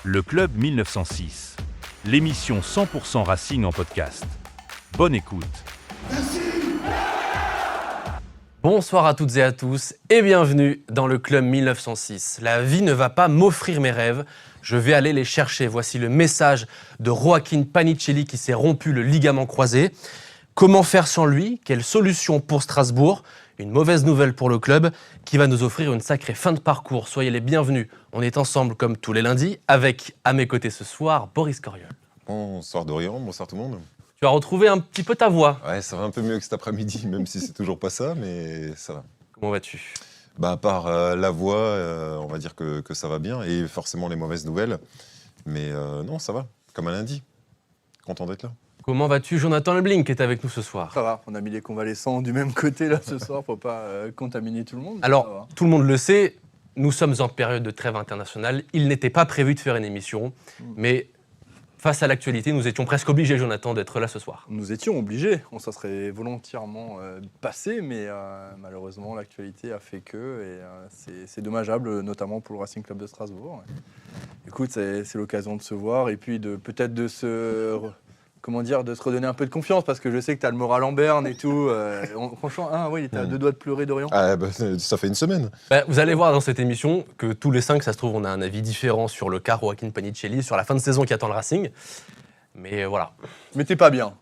Le Club 1906, l'émission 100% Racing en podcast. Bonne écoute. Bonsoir à toutes et à tous et bienvenue dans le Club 1906. La vie ne va pas m'offrir mes rêves, je vais aller les chercher. Voici le message de Joaquin Panicelli qui s'est rompu le ligament croisé. Comment faire sans lui? Quelle solution pour Strasbourg? Une mauvaise nouvelle pour le club qui va nous offrir une sacrée fin de parcours. Soyez les bienvenus. On est ensemble comme tous les lundis avec, à mes côtés ce soir, Boris Coriol. Bonsoir Dorian, bonsoir tout le monde. Tu as retrouvé un petit peu ta voix. Ouais, ça va un peu mieux que cet après-midi, même si c'est toujours pas ça, mais ça va. Comment vas-tu? À part la voix, on va dire que ça va bien, et forcément les mauvaises nouvelles. Mais non, ça va, comme un lundi. Content d'être là. Comment vas-tu, Jonathan Lebling, qui est avec nous ce soir? Ça va, on a mis les convalescents du même côté là ce soir pour pas contaminer tout le monde. Alors, tout le monde le sait, nous sommes en période de trêve internationale. Il n'était pas prévu de faire une émission, mais face à l'actualité, nous étions presque obligés, Jonathan, d'être là ce soir. Nous étions obligés, on s'en serait volontairement passé, mais malheureusement l'actualité a fait que, et c'est dommageable, notamment pour le Racing Club de Strasbourg. Écoute, c'est l'occasion de se voir et puis peut-être de se redonner un peu de confiance, parce que je sais que tu as le moral en berne et tout. Franchement, il était à deux doigts de pleurer, Dorian. Ça fait une semaine. Vous allez voir dans cette émission que tous les 5, ça se trouve, on a un avis différent sur le cas Joaquin Panicelli, sur la fin de saison qui attend le Racing. Mais voilà. Mais t'es pas bien.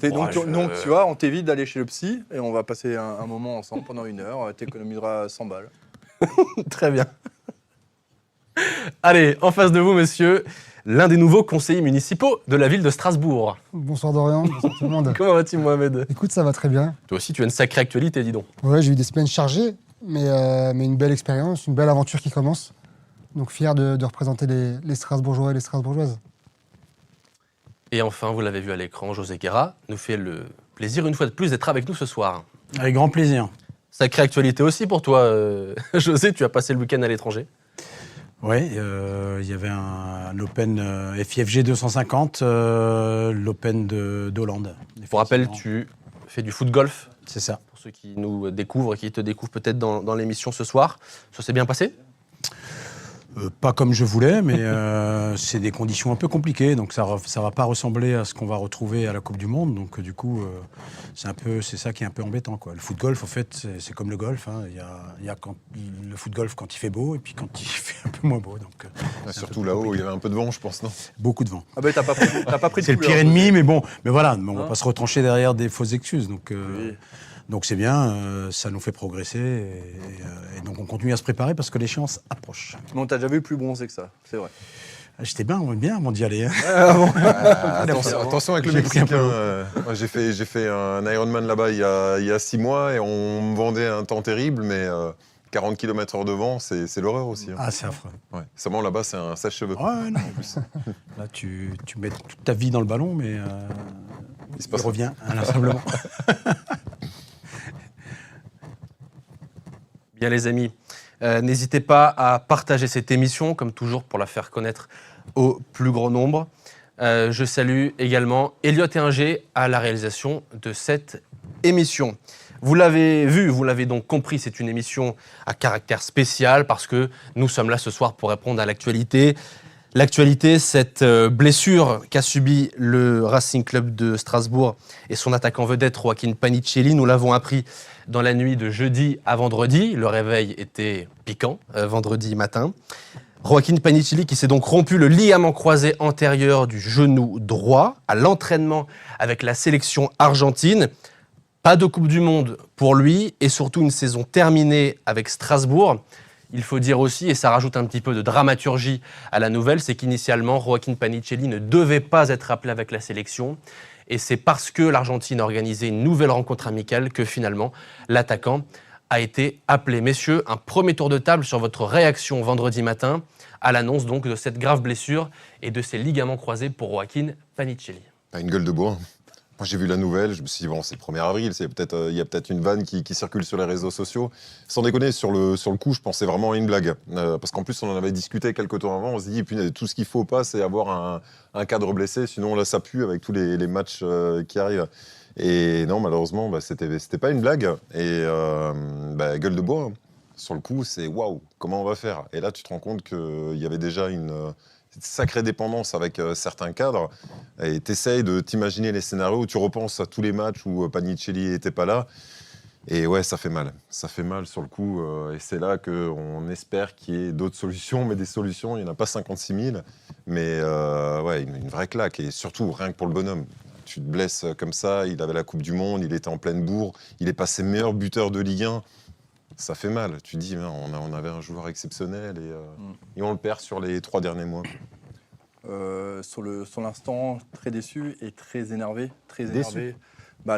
Donc, tu vois, on t'évite d'aller chez le psy et on va passer un moment ensemble pendant 1 heure. T'économiseras 100 balles. Très bien. Allez, en face de vous, monsieur, l'un des nouveaux conseillers municipaux de la ville de Strasbourg. Bonsoir Dorian, bonsoir tout le monde. Comment vas-tu, Mohamed? Écoute, ça va très bien. Toi aussi, tu as une sacrée actualité, dis donc. Ouais, j'ai eu des semaines chargées, mais une belle expérience, une belle aventure qui commence. Donc fier de représenter les Strasbourgeois et les Strasbourgeoises. Et enfin, vous l'avez vu à l'écran, José Guerra nous fait le plaisir une fois de plus d'être avec nous ce soir. Avec grand plaisir. Sacrée actualité aussi pour toi, José, tu as passé le week-end à l'étranger. Oui, il y avait un Open FIFG 250, l'Open d'Hollande. Pour rappel, tu fais du foot-golf. C'est ça. Pour ceux qui nous découvrent, qui te découvrent peut-être dans l'émission ce soir. Ça s'est bien passé? Pas comme je voulais, mais c'est des conditions un peu compliquées, donc ça va pas ressembler à ce qu'on va retrouver à la Coupe du Monde. Donc du coup, c'est ça qui est un peu embêtant, quoi. Le foot-golf, en fait, c'est comme le golf. Hein. Il y a le foot-golf quand il fait beau et puis quand il fait un peu moins beau. Donc, surtout là-haut, il y avait un peu de vent, je pense, non? Beaucoup de vent. Ah ben t'as pas pris de c'est le couleur, pire ennemi, mais voilà, on va pas se retrancher derrière des fausses excuses. Donc, oui. Donc c'est bien, ça nous fait progresser et donc on continue à se préparer parce que l'échéance approche. Mais on t'a déjà vu plus bronzé que ça, c'est vrai. J'étais bien avant d'y aller. Hein. Attention avec le Mexique. J'ai fait un Ironman là-bas il y a 6 mois et on me vendait un temps terrible, mais 40 km/h de vent, c'est l'horreur aussi. Hein. Ah, c'est affreux. Ouais. Seulement là-bas, c'est un sèche-cheveux. Ouais, non, en plus. Là, tu mets toute ta vie dans le ballon, mais il revient inlassablement. Bien les amis, n'hésitez pas à partager cette émission, comme toujours, pour la faire connaître au plus grand nombre. Je salue également Elliot et Inger à la réalisation de cette émission. Vous l'avez vu, vous l'avez donc compris, c'est une émission à caractère spécial parce que nous sommes là ce soir pour répondre à l'actualité. L'actualité, cette blessure qu'a subie le Racing Club de Strasbourg et son attaquant vedette Joaquin Panicelli, nous l'avons appris dans la nuit de jeudi à vendredi. Le réveil était piquant, vendredi matin. Joaquin Panicelli qui s'est donc rompu le ligament croisé antérieur du genou droit à l'entraînement avec la sélection argentine. Pas de Coupe du Monde pour lui et surtout une saison terminée avec Strasbourg. Il faut dire aussi, et ça rajoute un petit peu de dramaturgie à la nouvelle, c'est qu'initialement, Joaquin Panicelli ne devait pas être appelé avec la sélection. Et c'est parce que l'Argentine a organisé une nouvelle rencontre amicale que finalement, l'attaquant a été appelé. Messieurs, un premier tour de table sur votre réaction vendredi matin à l'annonce donc de cette grave blessure et de ces ligaments croisés pour Joaquin Panicelli. Une gueule de bois. Moi, j'ai vu la nouvelle, je me suis dit, bon, c'est le 1er avril, il y a peut-être une vanne qui circule sur les réseaux sociaux. Sans déconner, sur le coup, je pensais vraiment à une blague. Parce qu'en plus, on en avait discuté quelques temps avant, on se dit, punaise, tout ce qu'il ne faut pas, c'est avoir un cadre blessé, sinon là, ça pue avec tous les matchs qui arrivent. Et non, malheureusement, c'était pas une blague. Et gueule de bois, sur le coup, c'est waouh, comment on va faire? Et là, tu te rends compte qu'il y avait déjà une une sacrée dépendance avec certains cadres. Et tu essayes de t'imaginer les scénarios où tu repenses à tous les matchs où Panicelli n'était pas là. Et ouais, ça fait mal. Ça fait mal sur le coup. Et c'est là qu'on espère qu'il y ait d'autres solutions. Mais des solutions, il n'y en a pas 56 000. Mais ouais, une vraie claque. Et surtout, rien que pour le bonhomme. Tu te blesses comme ça. Il avait la Coupe du Monde. Il était en pleine bourre. Il est passé meilleur buteur de Ligue 1. Ça fait mal. Tu te dis, on avait un joueur exceptionnel. Et on le perd sur les 3 derniers mois. Sur l'instant, très déçu et très énervé. Très Déçu. énervé.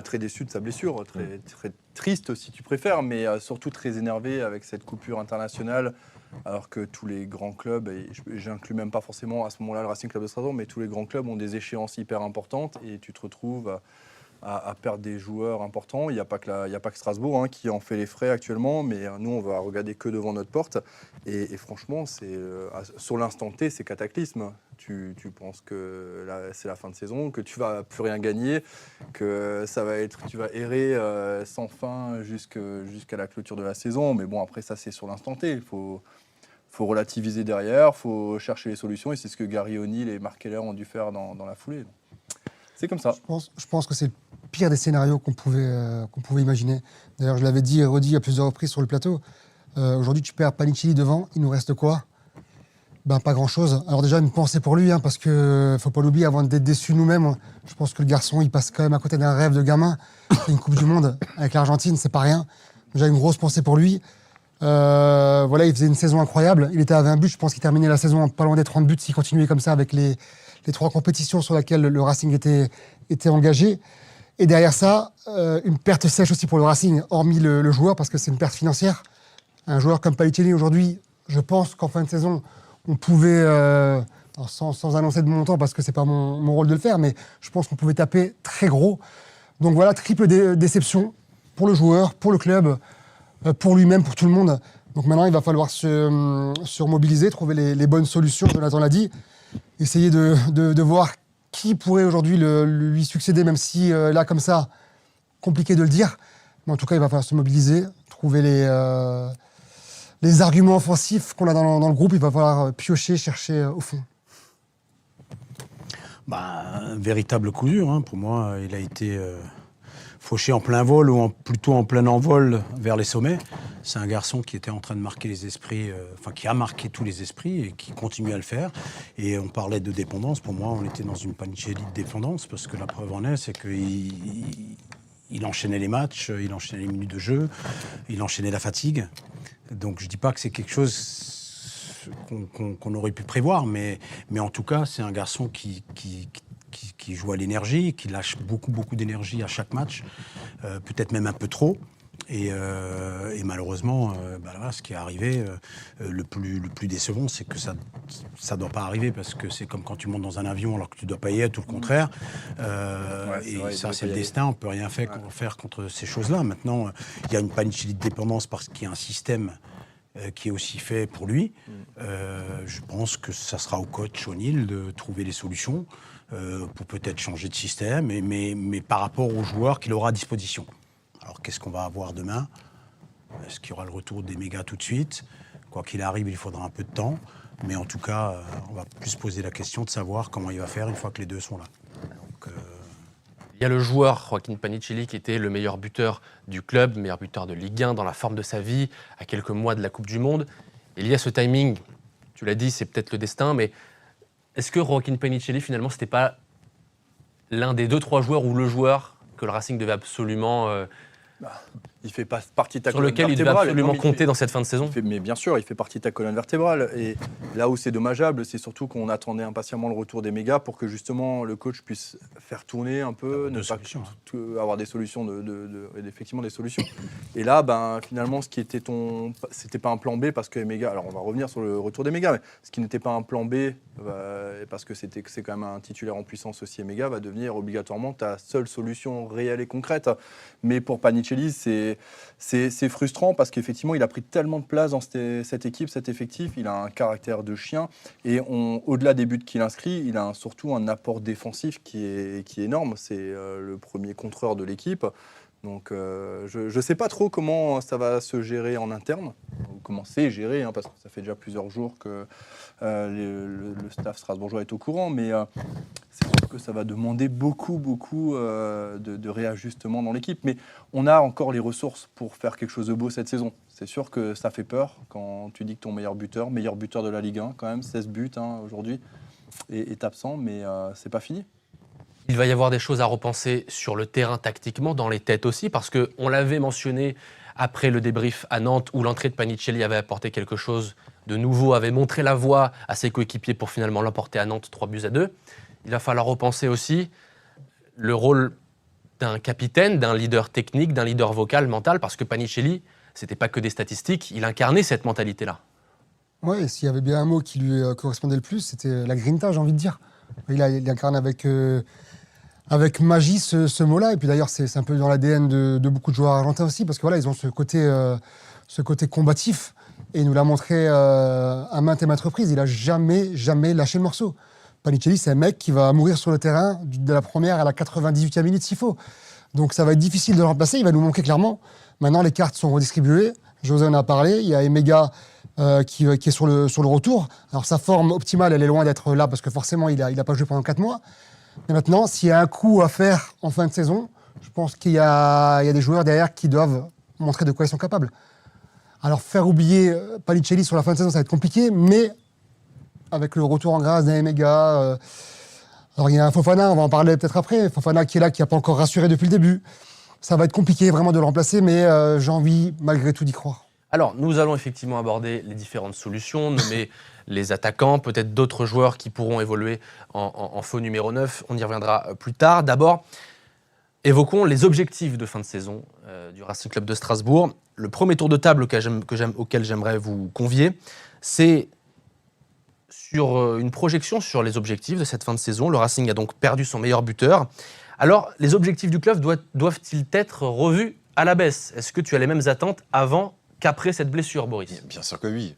Très déçu de sa blessure, très triste si tu préfères, mais surtout très énervé avec cette coupure internationale, alors que tous les grands clubs, et j'inclus même pas forcément à ce moment-là le Racing Club de Strasbourg, mais tous les grands clubs ont des échéances hyper importantes et tu te retrouves à perdre des joueurs importants. Il n'y a pas que Strasbourg qui en fait les frais actuellement, mais nous on va regarder que devant notre porte. Et franchement, sur l'instant T, c'est cataclysme. Tu penses que c'est la fin de saison, que tu vas plus rien gagner, que tu vas errer sans fin jusqu'à la clôture de la saison. Mais bon, après ça, c'est sur l'instant T. Il faut relativiser derrière, il faut chercher les solutions. Et c'est ce que Gary O'Neill et Mark Keller ont dû faire dans la foulée. C'est comme ça. Je pense que c'est le pire des scénarios qu'on pouvait imaginer. D'ailleurs, je l'avais dit et redit à plusieurs reprises sur le plateau. Aujourd'hui, tu perds Panicelli devant, il nous reste quoi ? Pas grand-chose. Alors déjà, une pensée pour lui, parce qu'il ne faut pas l'oublier, avant d'être déçus nous-mêmes, je pense que le garçon, il passe quand même à côté d'un rêve de gamin. Une Coupe du Monde avec l'Argentine, c'est pas rien. Déjà, une grosse pensée pour lui. Voilà, il faisait une saison incroyable. Il était à 20 buts, je pense qu'il terminait la saison pas loin des 30 buts s'il continuait comme ça avec les 3 compétitions sur lesquelles le Racing était engagé. Et derrière ça, une perte sèche aussi pour le Racing, hormis le joueur, parce que c'est une perte financière. Un joueur comme Panicelli, aujourd'hui, je pense qu'en fin de saison, on pouvait, sans annoncer de montant, parce que c'est pas mon rôle de le faire, mais je pense qu'on pouvait taper très gros. Donc voilà, triple déception pour le joueur, pour le club, pour lui-même, pour tout le monde. Donc maintenant, il va falloir se remobiliser, trouver les bonnes solutions, Jonathan l'a dit, essayer de voir qui pourrait aujourd'hui lui succéder, même si là, comme ça, compliqué de le dire. Mais en tout cas, il va falloir se mobiliser, trouver les arguments offensifs qu'on a dans le groupe. Il va falloir piocher, chercher au fond. Un véritable coup dur. Pour moi, il a été fauché en plein vol ou plutôt en plein envol vers les sommets. C'est un garçon qui était en train de marquer les esprits, qui a marqué tous les esprits et qui continue à le faire. Et on parlait de dépendance. Pour moi, on était dans une Panicelli de dépendance parce que la preuve en est, c'est qu'il enchaînait les matchs, il enchaînait les minutes de jeu, il enchaînait la fatigue. Donc je ne dis pas que c'est quelque chose qu'on aurait pu prévoir, mais en tout cas, c'est un garçon qui joue à l'énergie, qui lâche beaucoup d'énergie à chaque match, peut-être même un peu trop. Et malheureusement, là, ce qui est arrivé, le plus décevant, c'est que ça ne doit pas arriver, parce que c'est comme quand tu montes dans un avion alors que tu ne dois pas y être, ou le contraire. Et vrai, ça, c'est le destin, on ne peut rien faire contre ces choses-là. Maintenant, il y a une Panicelli de dépendance parce qu'il y a un système qui est aussi fait pour lui. Je pense que ça sera au coach O'Neill de trouver les solutions pour peut-être changer de système, mais par rapport aux joueurs qu'il aura à disposition. Alors, qu'est-ce qu'on va avoir demain ? Est-ce qu'il y aura le retour des mégas tout de suite ? Quoi qu'il arrive, il faudra un peu de temps. Mais en tout cas, on va plus poser la question de savoir comment il va faire une fois que les deux sont là. Donc, il y a le joueur, Joaquin Panicelli, qui était le meilleur buteur du club, meilleur buteur de Ligue 1, dans la forme de sa vie, à quelques mois de la Coupe du Monde. Il y a ce timing, tu l'as dit, c'est peut-être le destin, mais est-ce que Joaquin Panicelli, finalement, c'était pas l'un des 2-3 joueurs ou le joueur que le Racing devait absolument... Il fait pas partie de ta sur colonne lequel il devait vertébrale. absolument compter dans cette fin de saison. Mais bien sûr, il fait partie de ta colonne vertébrale. Et là où c'est dommageable, c'est surtout qu'on attendait impatiemment le retour des mégas pour que justement le coach puisse faire tourner un peu, ne pas avoir des solutions, effectivement des solutions. Et là, finalement, ce qui était c'était pas un plan B parce que les mégas. Alors on va revenir sur le retour des mégas, mais ce qui n'était pas un plan B parce que c'est quand même un titulaire en puissance aussi, méga, va devenir obligatoirement ta seule solution réelle et concrète. Mais pour Panicelli, c'est frustrant parce qu'effectivement, il a pris tellement de place dans cette équipe, cet effectif. Il a un caractère de chien. Et au-delà des buts qu'il inscrit, il a surtout un apport défensif qui est énorme. C'est le premier contreur de l'équipe. Donc je ne sais pas trop comment ça va se gérer en interne, ou comment c'est géré, parce que ça fait déjà plusieurs jours que le staff strasbourgeois est au courant, mais c'est sûr que ça va demander beaucoup de réajustements dans l'équipe. Mais on a encore les ressources pour faire quelque chose de beau cette saison. C'est sûr que ça fait peur quand tu dis que ton meilleur buteur de la Ligue 1 quand même, 16 buts aujourd'hui, est absent, mais c'est pas fini. Il va y avoir des choses à repenser sur le terrain tactiquement, dans les têtes aussi, parce qu'on l'avait mentionné après le débrief à Nantes, où l'entrée de Panicelli avait apporté quelque chose de nouveau, avait montré la voie à ses coéquipiers pour finalement l'emporter à Nantes 3-2. Il va falloir repenser aussi le rôle d'un capitaine, d'un leader technique, d'un leader vocal, mental, parce que Panicelli, c'était pas que des statistiques, il incarnait cette mentalité-là. Oui, s'il y avait bien un mot qui lui correspondait le plus, c'était la grinta, j'ai envie de dire. Il incarne avec magie ce mot-là. Et puis d'ailleurs, c'est un peu dans l'ADN de beaucoup de joueurs argentins aussi, parce que voilà, ils ont ce côté combatif. Et il nous l'a montré à maintes et maintes reprises. Il n'a jamais lâché le morceau. Panicelli, c'est un mec qui va mourir sur le terrain de la première à la 98e minute s'il faut. Donc ça va être difficile de le remplacer. Il va nous manquer clairement. Maintenant, les cartes sont redistribuées. José en a parlé. Il y a Emega qui est sur le retour. Alors sa forme optimale, elle est loin d'être là parce que forcément, il a pas joué pendant 4 mois. Mais maintenant, s'il y a un coup à faire en fin de saison, je pense qu'il y a des joueurs derrière qui doivent montrer de quoi ils sont capables. Alors faire oublier Panicelli sur la fin de saison, ça va être compliqué, mais avec le retour en grâce d'un Emega, alors il y a un Fofana, on va en parler peut-être après, Fofana qui est là, qui n'a pas encore rassuré depuis le début. Ça va être compliqué vraiment de le remplacer, mais j'ai envie malgré tout d'y croire. Alors, nous allons effectivement aborder les différentes solutions, nommer les attaquants, peut-être d'autres joueurs qui pourront évoluer en faux numéro 9. On y reviendra plus tard. D'abord, évoquons les objectifs de fin de saison du Racing Club de Strasbourg. Le premier tour de table auquel j'aimerais vous convier, c'est sur une projection sur les objectifs de cette fin de saison. Le Racing a donc perdu son meilleur buteur. Alors, les objectifs du club doivent-ils être revus à la baisse ? Est-ce que tu as les mêmes attentes avant qu'après cette blessure, Boris ? Bien sûr que oui.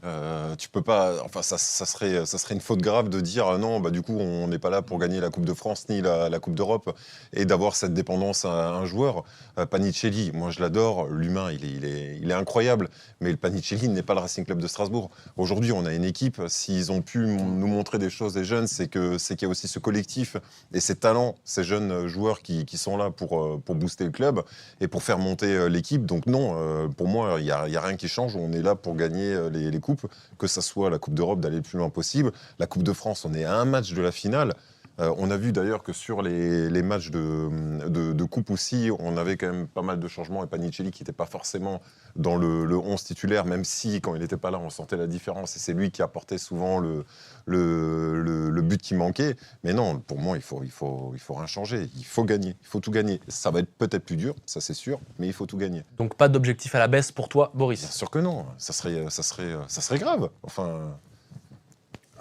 Tu peux pas. Enfin, ça serait une faute grave de dire non. Bah du coup, on n'est pas là pour gagner la Coupe de France ni la Coupe d'Europe et d'avoir cette dépendance à un joueur. Panicelli, moi je l'adore. L'humain, il est incroyable. Mais le Panicelli n'est pas le Racing Club de Strasbourg. Aujourd'hui, on a une équipe. S'ils ont pu nous montrer des choses, des jeunes, c'est qu'il y a aussi ce collectif et ces talents, ces jeunes joueurs qui sont là pour booster le club et pour faire monter l'équipe. Donc non, pour moi, il y a rien qui change. On est là pour gagner les coupes, que ça soit la Coupe d'Europe, d'aller le plus loin possible. La Coupe de France, on est à un match de la finale. On a vu d'ailleurs que sur les matchs de coupe aussi, on avait quand même pas mal de changements et Panicelli qui n'était pas forcément dans le 11 titulaire, même si quand il n'était pas là, on sentait la différence et c'est lui qui apportait souvent le but qui manquait. Mais non, pour moi, il faut rien changer. Il faut gagner, il faut tout gagner. Ça va être peut-être plus dur, ça c'est sûr, mais il faut tout gagner. Donc pas d'objectif à la baisse pour toi, Boris ? Bien sûr que non, ça serait grave. Enfin...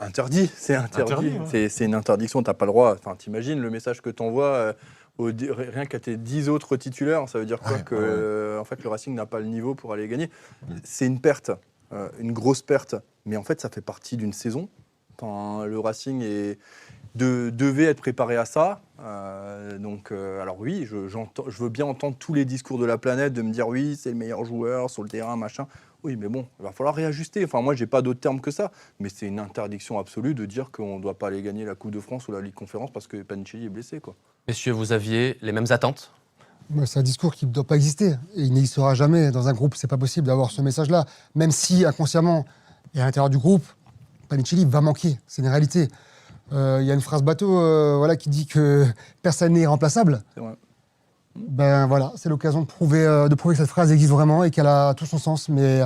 Interdit, c'est interdit. Ouais. C'est une interdiction, t'as pas le droit. Enfin, t'imagines le message que t'envoies rien qu'à tes 10 autres titulaires, ça veut dire quoi ? En fait, le Racing n'a pas le niveau pour aller gagner. C'est une perte, une grosse perte, mais en fait, ça fait partie d'une saison. Enfin, le Racing devait être préparé à ça. Alors oui, je veux bien entendre tous les discours de la planète, de me dire oui, c'est le meilleur joueur sur le terrain, machin. Oui, mais bon, il va falloir réajuster. Enfin, moi, j'ai pas d'autres termes que ça. Mais c'est une interdiction absolue de dire qu'on ne doit pas aller gagner la Coupe de France ou la Ligue Conférence parce que Panicelli est blessé, quoi. Messieurs, vous aviez les mêmes attentes ? C'est un discours qui ne doit pas exister. Et il n'existera jamais. Dans un groupe, c'est pas possible d'avoir ce message-là. Même si, inconsciemment, et à l'intérieur du groupe, Panicelli va manquer. C'est une réalité. Il y a une phrase bateau qui dit que personne n'est irremplaçable. C'est vrai. Ben voilà, c'est l'occasion de prouver que cette phrase existe vraiment et qu'elle a tout son sens. Mais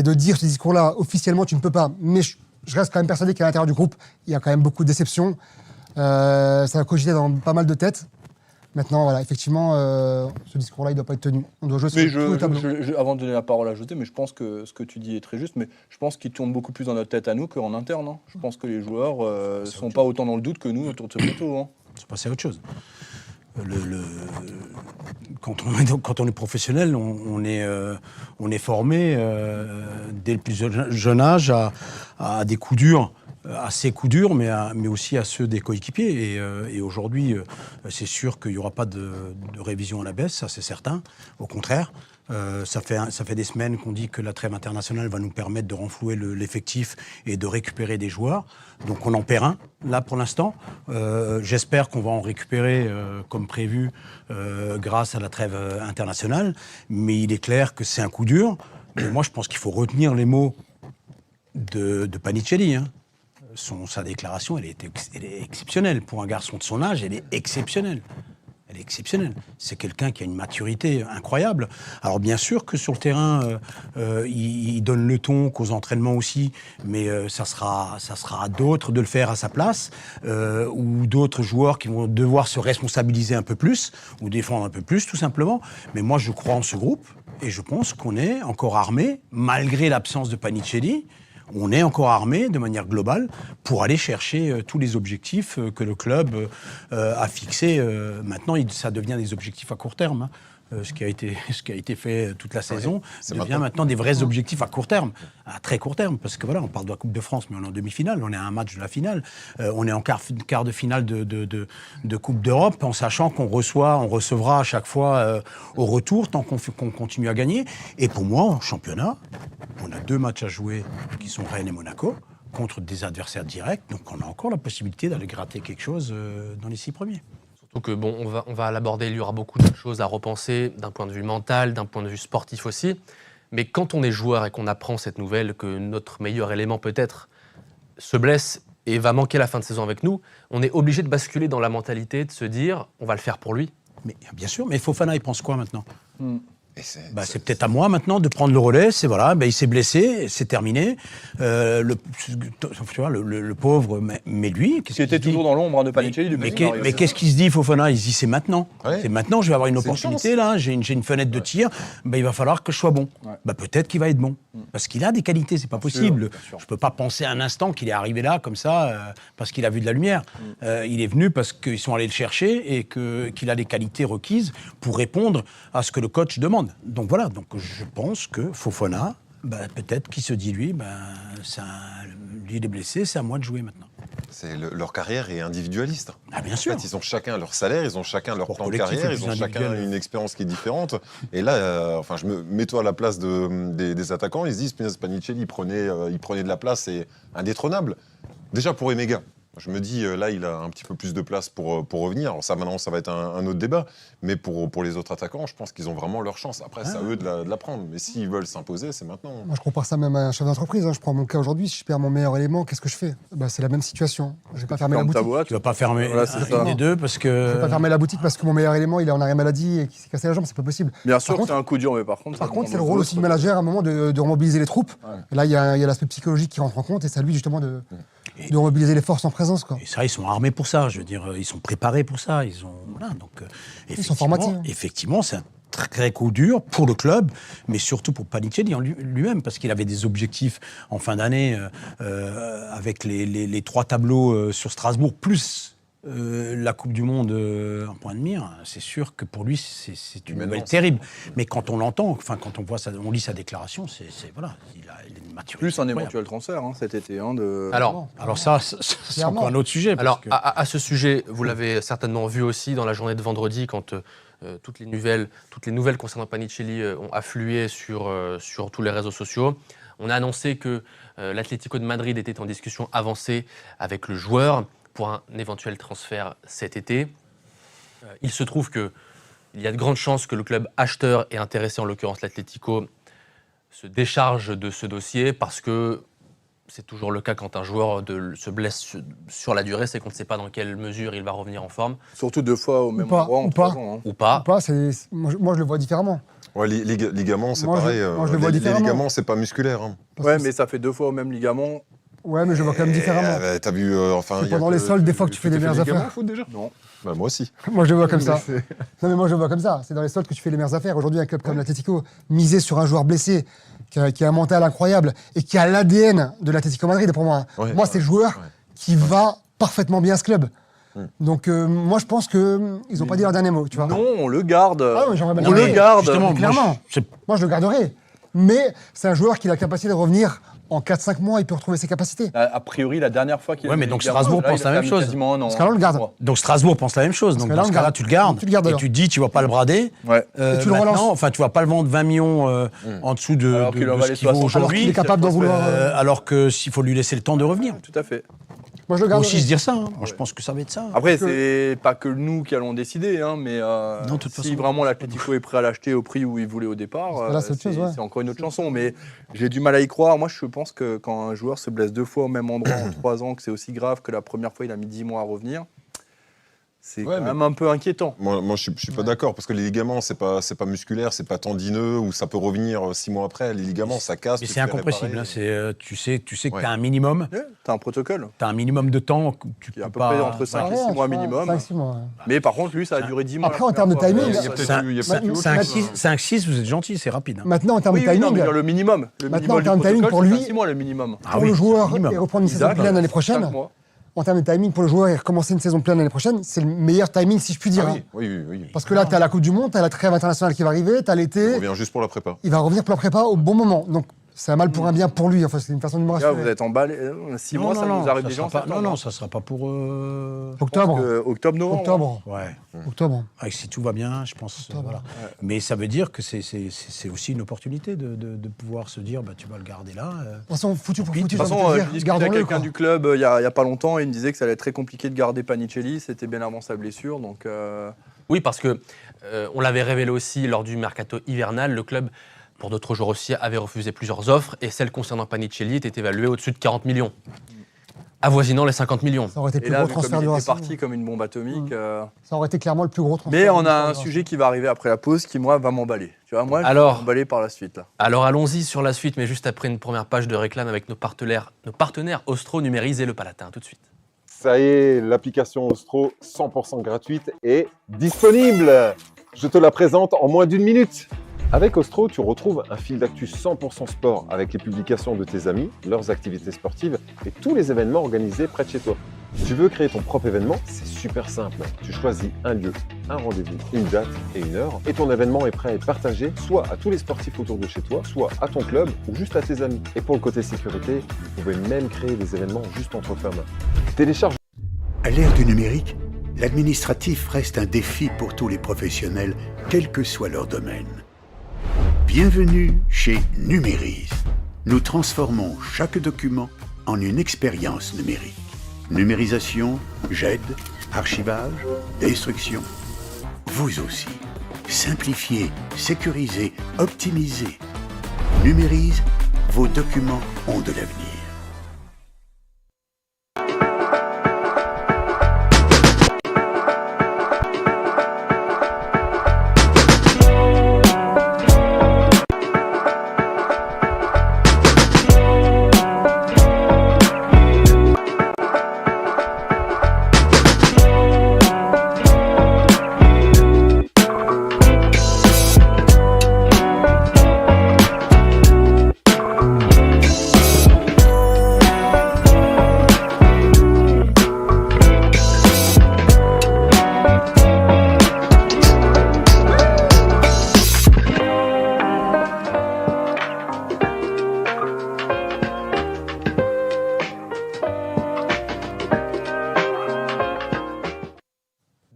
de dire ce discours-là, officiellement, tu ne peux pas. Mais je reste quand même persuadé qu'à l'intérieur du groupe, il y a quand même beaucoup de déceptions. Ça va cogiter dans pas mal de têtes. Maintenant, voilà, effectivement, ce discours-là, il ne doit pas être tenu. On doit jouer sur tout le tableau. Avant de donner la parole à José, mais je pense que ce que tu dis est très juste, mais je pense qu'il tourne beaucoup plus dans notre tête à nous qu'en interne. Hein. Je pense que les joueurs ne sont pas autant dans le doute que nous autour de ce plateau. Hein. C'est passé à autre chose. Quand on est professionnel, on est formé dès le plus jeune âge à des coups durs à ses coups durs, mais aussi à ceux des coéquipiers. Et aujourd'hui, c'est sûr qu'il n'y aura pas de révision à la baisse, ça c'est certain. Au contraire, ça fait des semaines qu'on dit que la trêve internationale va nous permettre de renflouer l'effectif et de récupérer des joueurs. Donc on en perd un, là pour l'instant. J'espère qu'on va en récupérer comme prévu grâce à la trêve internationale. Mais il est clair que c'est un coup dur. Mais moi, je pense qu'il faut retenir les mots de Panicelli. Hein. Sa déclaration, elle est exceptionnelle. Pour un garçon de son âge, elle est exceptionnelle. Elle est exceptionnelle. C'est quelqu'un qui a une maturité incroyable. Alors bien sûr que sur le terrain, il donne le ton, qu'aux entraînements aussi, mais ça sera à d'autres de le faire à sa place, ou d'autres joueurs qui vont devoir se responsabiliser un peu plus, ou défendre un peu plus, tout simplement. Mais moi, je crois en ce groupe, et je pense qu'on est encore armé, malgré l'absence de Panicelli. On est encore armé de manière globale pour aller chercher tous les objectifs que le club a fixés. Maintenant, ça devient des objectifs à court terme. Hein. Ce qui a été fait toute la saison devient maintenant des vrais objectifs à court terme, à très court terme, parce que voilà, on parle de la Coupe de France, mais on est en demi-finale, on est à un match de la finale, on est en quart de finale de Coupe d'Europe, en sachant qu'on recevra à chaque fois au retour, tant qu'on continue à gagner. Et pour moi, en championnat, on a 2 matchs à jouer qui sont Rennes et Monaco, contre des adversaires directs, donc on a encore la possibilité d'aller gratter quelque chose dans les 6 premiers. Donc bon, on va l'aborder, il y aura beaucoup de choses à repenser d'un point de vue mental, d'un point de vue sportif aussi. Mais quand on est joueur et qu'on apprend cette nouvelle que notre meilleur élément peut-être se blesse et va manquer la fin de saison avec nous, on est obligé de basculer dans la mentalité de se dire on va le faire pour lui. Mais bien sûr, mais Fofana, il pense quoi maintenant ? C'est peut-être à moi maintenant de prendre le relais. C'est voilà, il s'est blessé, c'est terminé. Tu vois, le pauvre, mais lui, qui était toujours dans l'ombre de Panicelli. Mais qu'est-ce qu'il se dit, Fofana ? Il se dit c'est maintenant. Ouais. C'est maintenant. Je vais avoir une opportunité là. J'ai une fenêtre de tir. Il va falloir que je sois bon. Ouais. Peut-être qu'il va être bon parce qu'il a des qualités. C'est pas possible. Je peux pas penser un instant qu'il est arrivé là comme ça parce qu'il a vu de la lumière. Il est venu parce qu'ils sont allés le chercher et qu'il a les qualités requises pour répondre à ce que le coach demande. Donc voilà, je pense que Fofana, peut-être qu'il se dit lui, lui il est blessé, c'est à moi de jouer maintenant. Leur carrière est individualiste. Ah bien sûr. En fait, ils ont chacun leur salaire, ils ont chacun leur plan de carrière, ils ont chacun une expérience qui est différente. Et là, mets-toi à la place des attaquants, ils se disent Panicelli, il prenait de la place et indétrônable. Déjà pour Emega. Je me dis, là, il a un petit peu plus de place pour revenir. Alors ça, maintenant, ça va être un autre débat. Mais pour les autres attaquants, je pense qu'ils ont vraiment leur chance. Après, c'est à eux de la prendre. Mais s'ils veulent s'imposer, c'est maintenant. Moi, je compare ça même à un chef d'entreprise. Hein. Je prends mon cas aujourd'hui. Si je perds mon meilleur élément, qu'est-ce que je fais ? C'est la même situation. Je ne vais pas fermer la boutique. Tu ne vas pas fermer une des deux parce que... Je ne vais pas fermer la boutique parce que mon meilleur élément, il est en arrêt maladie et qu'il s'est cassé la jambe. C'est pas possible. Bien sûr, c'est un coup dur, mais par contre, c'est le rôle aussi du manager à un moment de remobiliser les troupes. Ouais. Et là, il y a l'aspect psychologique qui rentre en compte et c'est à lui justement de remobiliser les forces en présence. Quoi. Et ça, ils sont armés pour ça. Je veux dire, ils sont préparés pour ça. Ils sont formatés. Effectivement, c'est un très coup dur pour le club, mais surtout pour Panicelli lui-même, parce qu'il avait des objectifs en fin d'année avec les 3 tableaux sur Strasbourg, plus la Coupe du Monde en point de mire. C'est sûr que pour lui, c'est une nouvelle terrible. Mais quand on l'entend, quand on lit sa déclaration, voilà, il a une maturité. Plus un éventuel transfert cet été. Alors ça, c'est encore un autre sujet. Alors, à ce sujet, vous l'avez certainement vu aussi dans la journée de vendredi, quand toutes les nouvelles concernant Panicelli ont afflué sur tous les réseaux sociaux. On a annoncé que l'Atlético de Madrid était en discussion avancée avec le joueur pour un éventuel transfert cet été. Il se trouve qu'il y a de grandes chances que le club acheteur et intéressé, en l'occurrence l'Atlético, se décharge de ce dossier parce que c'est toujours le cas quand un joueur se blesse sur la durée, c'est qu'on ne sait pas dans quelle mesure il va revenir en forme. Surtout 2 fois au même endroit en 3 ans. Ou pas. Moi, je le vois différemment. Ouais, les ligaments, c'est pareil. Moi, je le vois différemment. Les ligaments, c'est pas musculaire. Hein. Ouais, mais ça fait 2 fois au même ligament. Ouais, mais je le vois quand même différemment. T'as vu, pendant les soldes, des fois que tu fais les meilleures affaires. Foot déjà ? Non. Moi aussi. Moi, je le vois comme ça. Non, mais moi, je le vois comme ça. C'est dans les soldes que tu fais les meilleures affaires. Aujourd'hui, un club comme l'Atlético, misé sur un joueur blessé, qui a un mental incroyable et qui a l'ADN de l'Atlético Madrid, pour moi. Moi, c'est le joueur qui va parfaitement bien à ce club. Donc, moi, je pense qu'ils n'ont pas dit leur dernier mot. Tu vois. Non, on le garde. Ah, ouais, on le garde. Clairement. Moi, je le garderai. Mais c'est un joueur qui a la capacité de revenir En 4-5 mois, il peut retrouver ses capacités. A priori, la dernière fois qu'il Ouais, a mais mis donc le gardien, Strasbourg là, pense il a la même mis chose. quasiment un an, Parce qu'alors, on le garde. Moi. Donc Strasbourg pense la même chose. Donc que là, dans on ce le cas-là, garde. tu le gardes. Tu le gardes et alors. tu te dis, tu vas pas le brader. Ouais. Et tu le relances. Enfin, tu vas pas le vendre 20 millions en dessous de Alors qu'il en ce valait qu'il vaut 60. Alors qu'il aujourd'hui. est capable d'en vouloir. Alors que s'il faut lui laisser le temps de revenir. Tout à fait. Moi, je le Il faut garde. aussi se dire ça. Hein. Moi, je pense que ça va être ça. Après, c'est pas que nous qui allons décider, hein, mais Non, de toute si façon. vraiment l'Atlético est prêt à l'acheter au prix où il voulait au départ, Parce que là, c'est autre chose, ouais. c'est encore une autre chanson. Mais j'ai du mal à y croire. Moi, je pense que quand un joueur se blesse 2 fois au même endroit en 3 ans, que c'est aussi grave que la première fois, il a mis 10 mois à revenir, c'est Ouais, quand mais- même un peu inquiétant. Moi, je suis pas d'accord parce que les ligaments, c'est pas musculaire, c'est pas tendineux ou ça peut revenir 6 mois après. Les ligaments, ça casse. Mais tu c'est te fais incompressible. réparer. Hein. Tu sais que Ouais. tu as un minimum. Ouais, t'as un protocole De temps que tu qui est à peux peu pas. près entre 5 et 6 mois minimum. 5-6 mois. Ouais. Mais par contre, lui, ça a duré 10 mois. Après, la en termes de première fois. timing, Il y a peut-être eu- il y a Cinq- peut-être eu autre cinq- chose. six- 5-6, vous êtes gentil, c'est rapide. hein. Maintenant, en termes Oui, de oui, non, timing, mais je veux dire, le minimum. Le Maintenant, minimum en termes du de timing, protocole, pour c'est lui- 6 mois, le minimum. Ah pour oui, le joueur minimum. et reprendre une saison Isaac, pleine l'année 5 prochaine, mois. en termes de timing pour le joueur et recommencer une saison pleine l'année prochaine, c'est le meilleur timing, si je puis dire. Ah hein. oui. Parce que là, tu as la Coupe du Monde, tu as la trêve internationale qui va arriver, tu as On l'été, revient juste pour la prépa. il va revenir pour la prépa au bon moment. Donc, c'est un mal pour un bien pour lui. Enfin, c'est une façon de me Là, rassurer. vous êtes emballé. 6 mois, ça nous arrive ça déjà en sera pas- septembre. Non, ça sera pas pour. Octobre. Octobre-novembre. Octobre. Ouais. Octobre. Avec, si tout va bien, je pense. Octobre. Voilà. Mais ça veut dire que c'est aussi une opportunité de pouvoir se dire, bah, tu vas le garder là. De toute façon, foutu pour Puis, foutu, De toute j'ai envie façon, de je te dire, discutais avec gardons-le. quelqu'un quoi. du club il y a pas longtemps et il me disait que ça allait être très compliqué de garder Panicelli. C'était bien avant sa blessure. Donc, Oui, parce que on l'avait révélé aussi lors du mercato hivernal, le club, pour d'autres joueurs aussi, avait refusé plusieurs offres et celle concernant Panicelli était évaluée au-dessus de 40 millions, avoisinant les 50 millions. Ça aurait été le et plus là, gros vu comme transfert il du était Racing. parti comme une bombe atomique. Ça aurait été clairement le plus gros transfert. Mais de on a l'histoire un du sujet Racing. qui va arriver après la pause qui, moi, va m'emballer. Tu vois, moi, je Alors suis emballé par la suite. Là. Alors allons-y sur la suite, mais juste après une première page de réclame avec nos partenaires Ostro Numérise et Le Palatin, tout de suite. Ça y est, l'application Ostro 100% gratuite est disponible. Je te la présente en moins d'1 minute. Avec Ostro, tu retrouves un fil d'actu 100% sport avec les publications de tes amis, leurs activités sportives et tous les événements organisés près de chez toi. Tu veux créer ton propre événement? C'est super simple. Tu choisis un lieu, un rendez-vous, une date et une heure et ton événement est prêt à être partagé soit à tous les sportifs autour de chez toi, soit à ton club ou juste à tes amis. Et pour le côté sécurité, vous pouvez même créer des événements juste entre femmes. Télécharge. À l'ère du numérique, l'administratif reste un défi pour tous les professionnels, quel que soit leur domaine. Bienvenue chez Numérise. Nous transformons chaque document en une expérience numérique. Numérisation, GED, archivage, destruction. Vous aussi. Simplifiez, sécurisez, optimisez. Numérise, vos documents ont de l'avenir.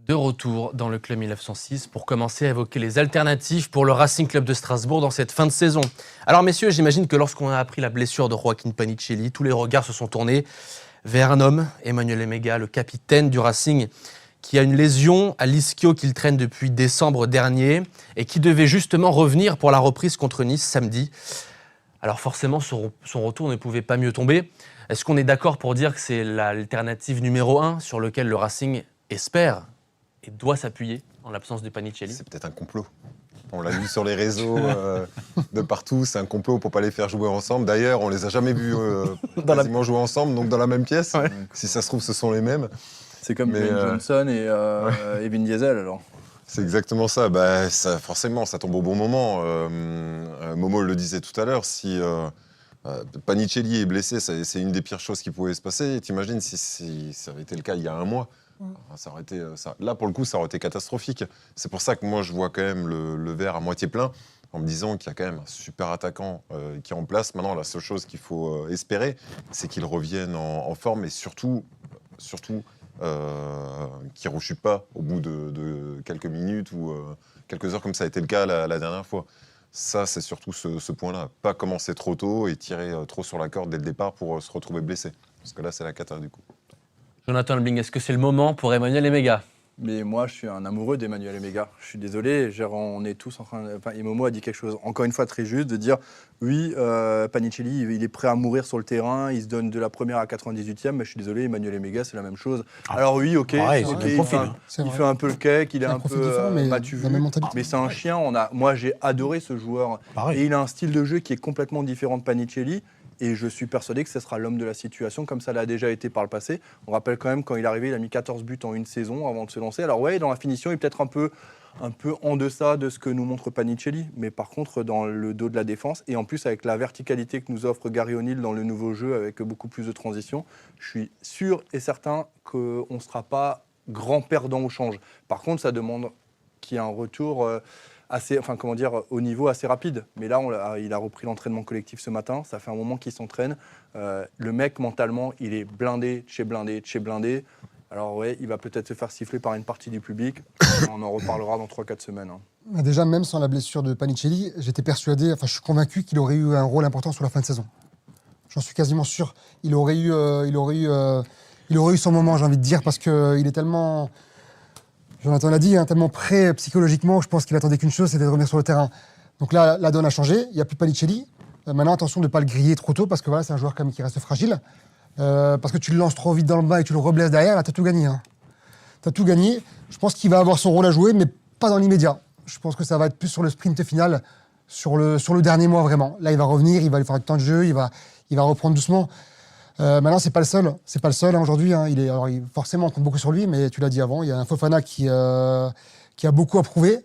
De retour dans le Club 1906 pour commencer à évoquer les alternatives pour le Racing Club de Strasbourg dans cette fin de saison. Alors messieurs, j'imagine que lorsqu'on a appris la blessure de Joaquin Panicelli, tous les regards se sont tournés vers un homme, Emmanuel Emega, le capitaine du Racing, qui a une lésion à l'ischio qu'il traîne depuis décembre dernier et qui devait justement revenir pour la reprise contre Nice samedi. Alors forcément, son retour ne pouvait pas mieux tomber. Est-ce qu'on est d'accord pour dire que c'est l'alternative numéro 1 sur laquelle le Racing espère et doit s'appuyer en l'absence de Panicelli? C'est peut-être un complot. On l'a vu sur les réseaux de partout, c'est un complot pour pas les faire jouer ensemble. D'ailleurs, on les a jamais vus quasiment jouer ensemble, donc dans la même pièce. Ouais. Si ça se trouve, ce sont les mêmes. C'est comme Mais, Dwayne Johnson et Vin Diesel, alors. C'est exactement ça. Bah, forcément, ça tombe au bon moment. Momo le disait tout à l'heure, si Panicelli est blessé, c'est une des pires choses qui pouvaient se passer. T'imagines si ça avait été le cas il y a un mois. Ça aurait été, là, pour le coup, ça aurait été catastrophique. C'est pour ça que moi, je vois quand même le verre à moitié plein. en me disant qu'il y a quand même un super attaquant qui est en place. Maintenant, la seule chose qu'il faut espérer, c'est qu'il revienne en forme et surtout qu'il ne rechute pas au bout de quelques minutes ou quelques heures, comme ça a été le cas la dernière fois. Ça, c'est surtout ce point-là. Pas commencer trop tôt et tirer trop sur la corde dès le départ pour se retrouver blessé. Parce que là, c'est la cata du coup. Jonathan Lebling, est-ce que c'est le moment pour Emmanuel Emega? Mais moi, je suis un amoureux d'Emmanuel Emega. Je suis désolé, on est tous en train de... Enfin, Momo a dit quelque chose, encore une fois, très juste, de dire, oui, Panicelli, il est prêt à mourir sur le terrain, il se donne de la première à 98e, mais je suis désolé, Emmanuel Emega, c'est la même chose. Alors oui, ok, pareil, ok, c'est le profil, il fait un peu le cake, il est C'est un un profil peu différent, mais battu la même mentalité. mais c'est un chien. Moi, j'ai adoré ce joueur. Pareil. Et il a un style de jeu qui est complètement différent de Panicelli. Et je suis persuadé que ce sera l'homme de la situation, comme ça l'a déjà été par le passé. On rappelle quand même, quand il est arrivé, il a mis 14 buts en une saison avant de se lancer. Alors ouais, dans la finition, il est peut-être un peu en deçà de ce que nous montre Panicelli. Mais par contre, dans le dos de la défense, et en plus avec la verticalité que nous offre Gary O'Neill dans le nouveau jeu, avec beaucoup plus de transition, je suis sûr et certain qu'on ne sera pas grand perdant au change. Par contre, ça demande qu'il y ait un retour... au niveau assez rapide. Mais là, il a repris l'entraînement collectif ce matin. Ça fait un moment qu'il s'entraîne. Le mec, mentalement, il est blindé, chez blindé. Alors ouais, il va peut-être se faire siffler par une partie du public. On en reparlera dans 3-4 semaines. Déjà, même sans la blessure de Panicelli, je suis convaincu qu'il aurait eu un rôle important sur la fin de saison. J'en suis quasiment sûr. Il aurait eu son moment, j'ai envie de dire, parce qu'il est tellement... Jonathan l'a dit, tellement prêt psychologiquement, je pense qu'il attendait qu'une chose, c'était de revenir sur le terrain. Donc là, la donne a changé, il n'y a plus Panicelli. Maintenant, attention de ne pas le griller trop tôt, parce que voilà, c'est un joueur quand même qui reste fragile. Parce que tu le lances trop vite dans le bas et tu le reblesses derrière, là, tu as tout gagné. Tu as tout gagné. Je pense qu'il va avoir son rôle à jouer, mais pas dans l'immédiat. Je pense que ça va être plus sur le sprint final, sur le dernier mois vraiment. Là, il va revenir, il va lui faire du temps de jeu, il va reprendre doucement. Maintenant, c'est pas le seul aujourd'hui. Forcément, on compte beaucoup sur lui, mais tu l'as dit avant, il y a un Fofana qui a beaucoup à prouver.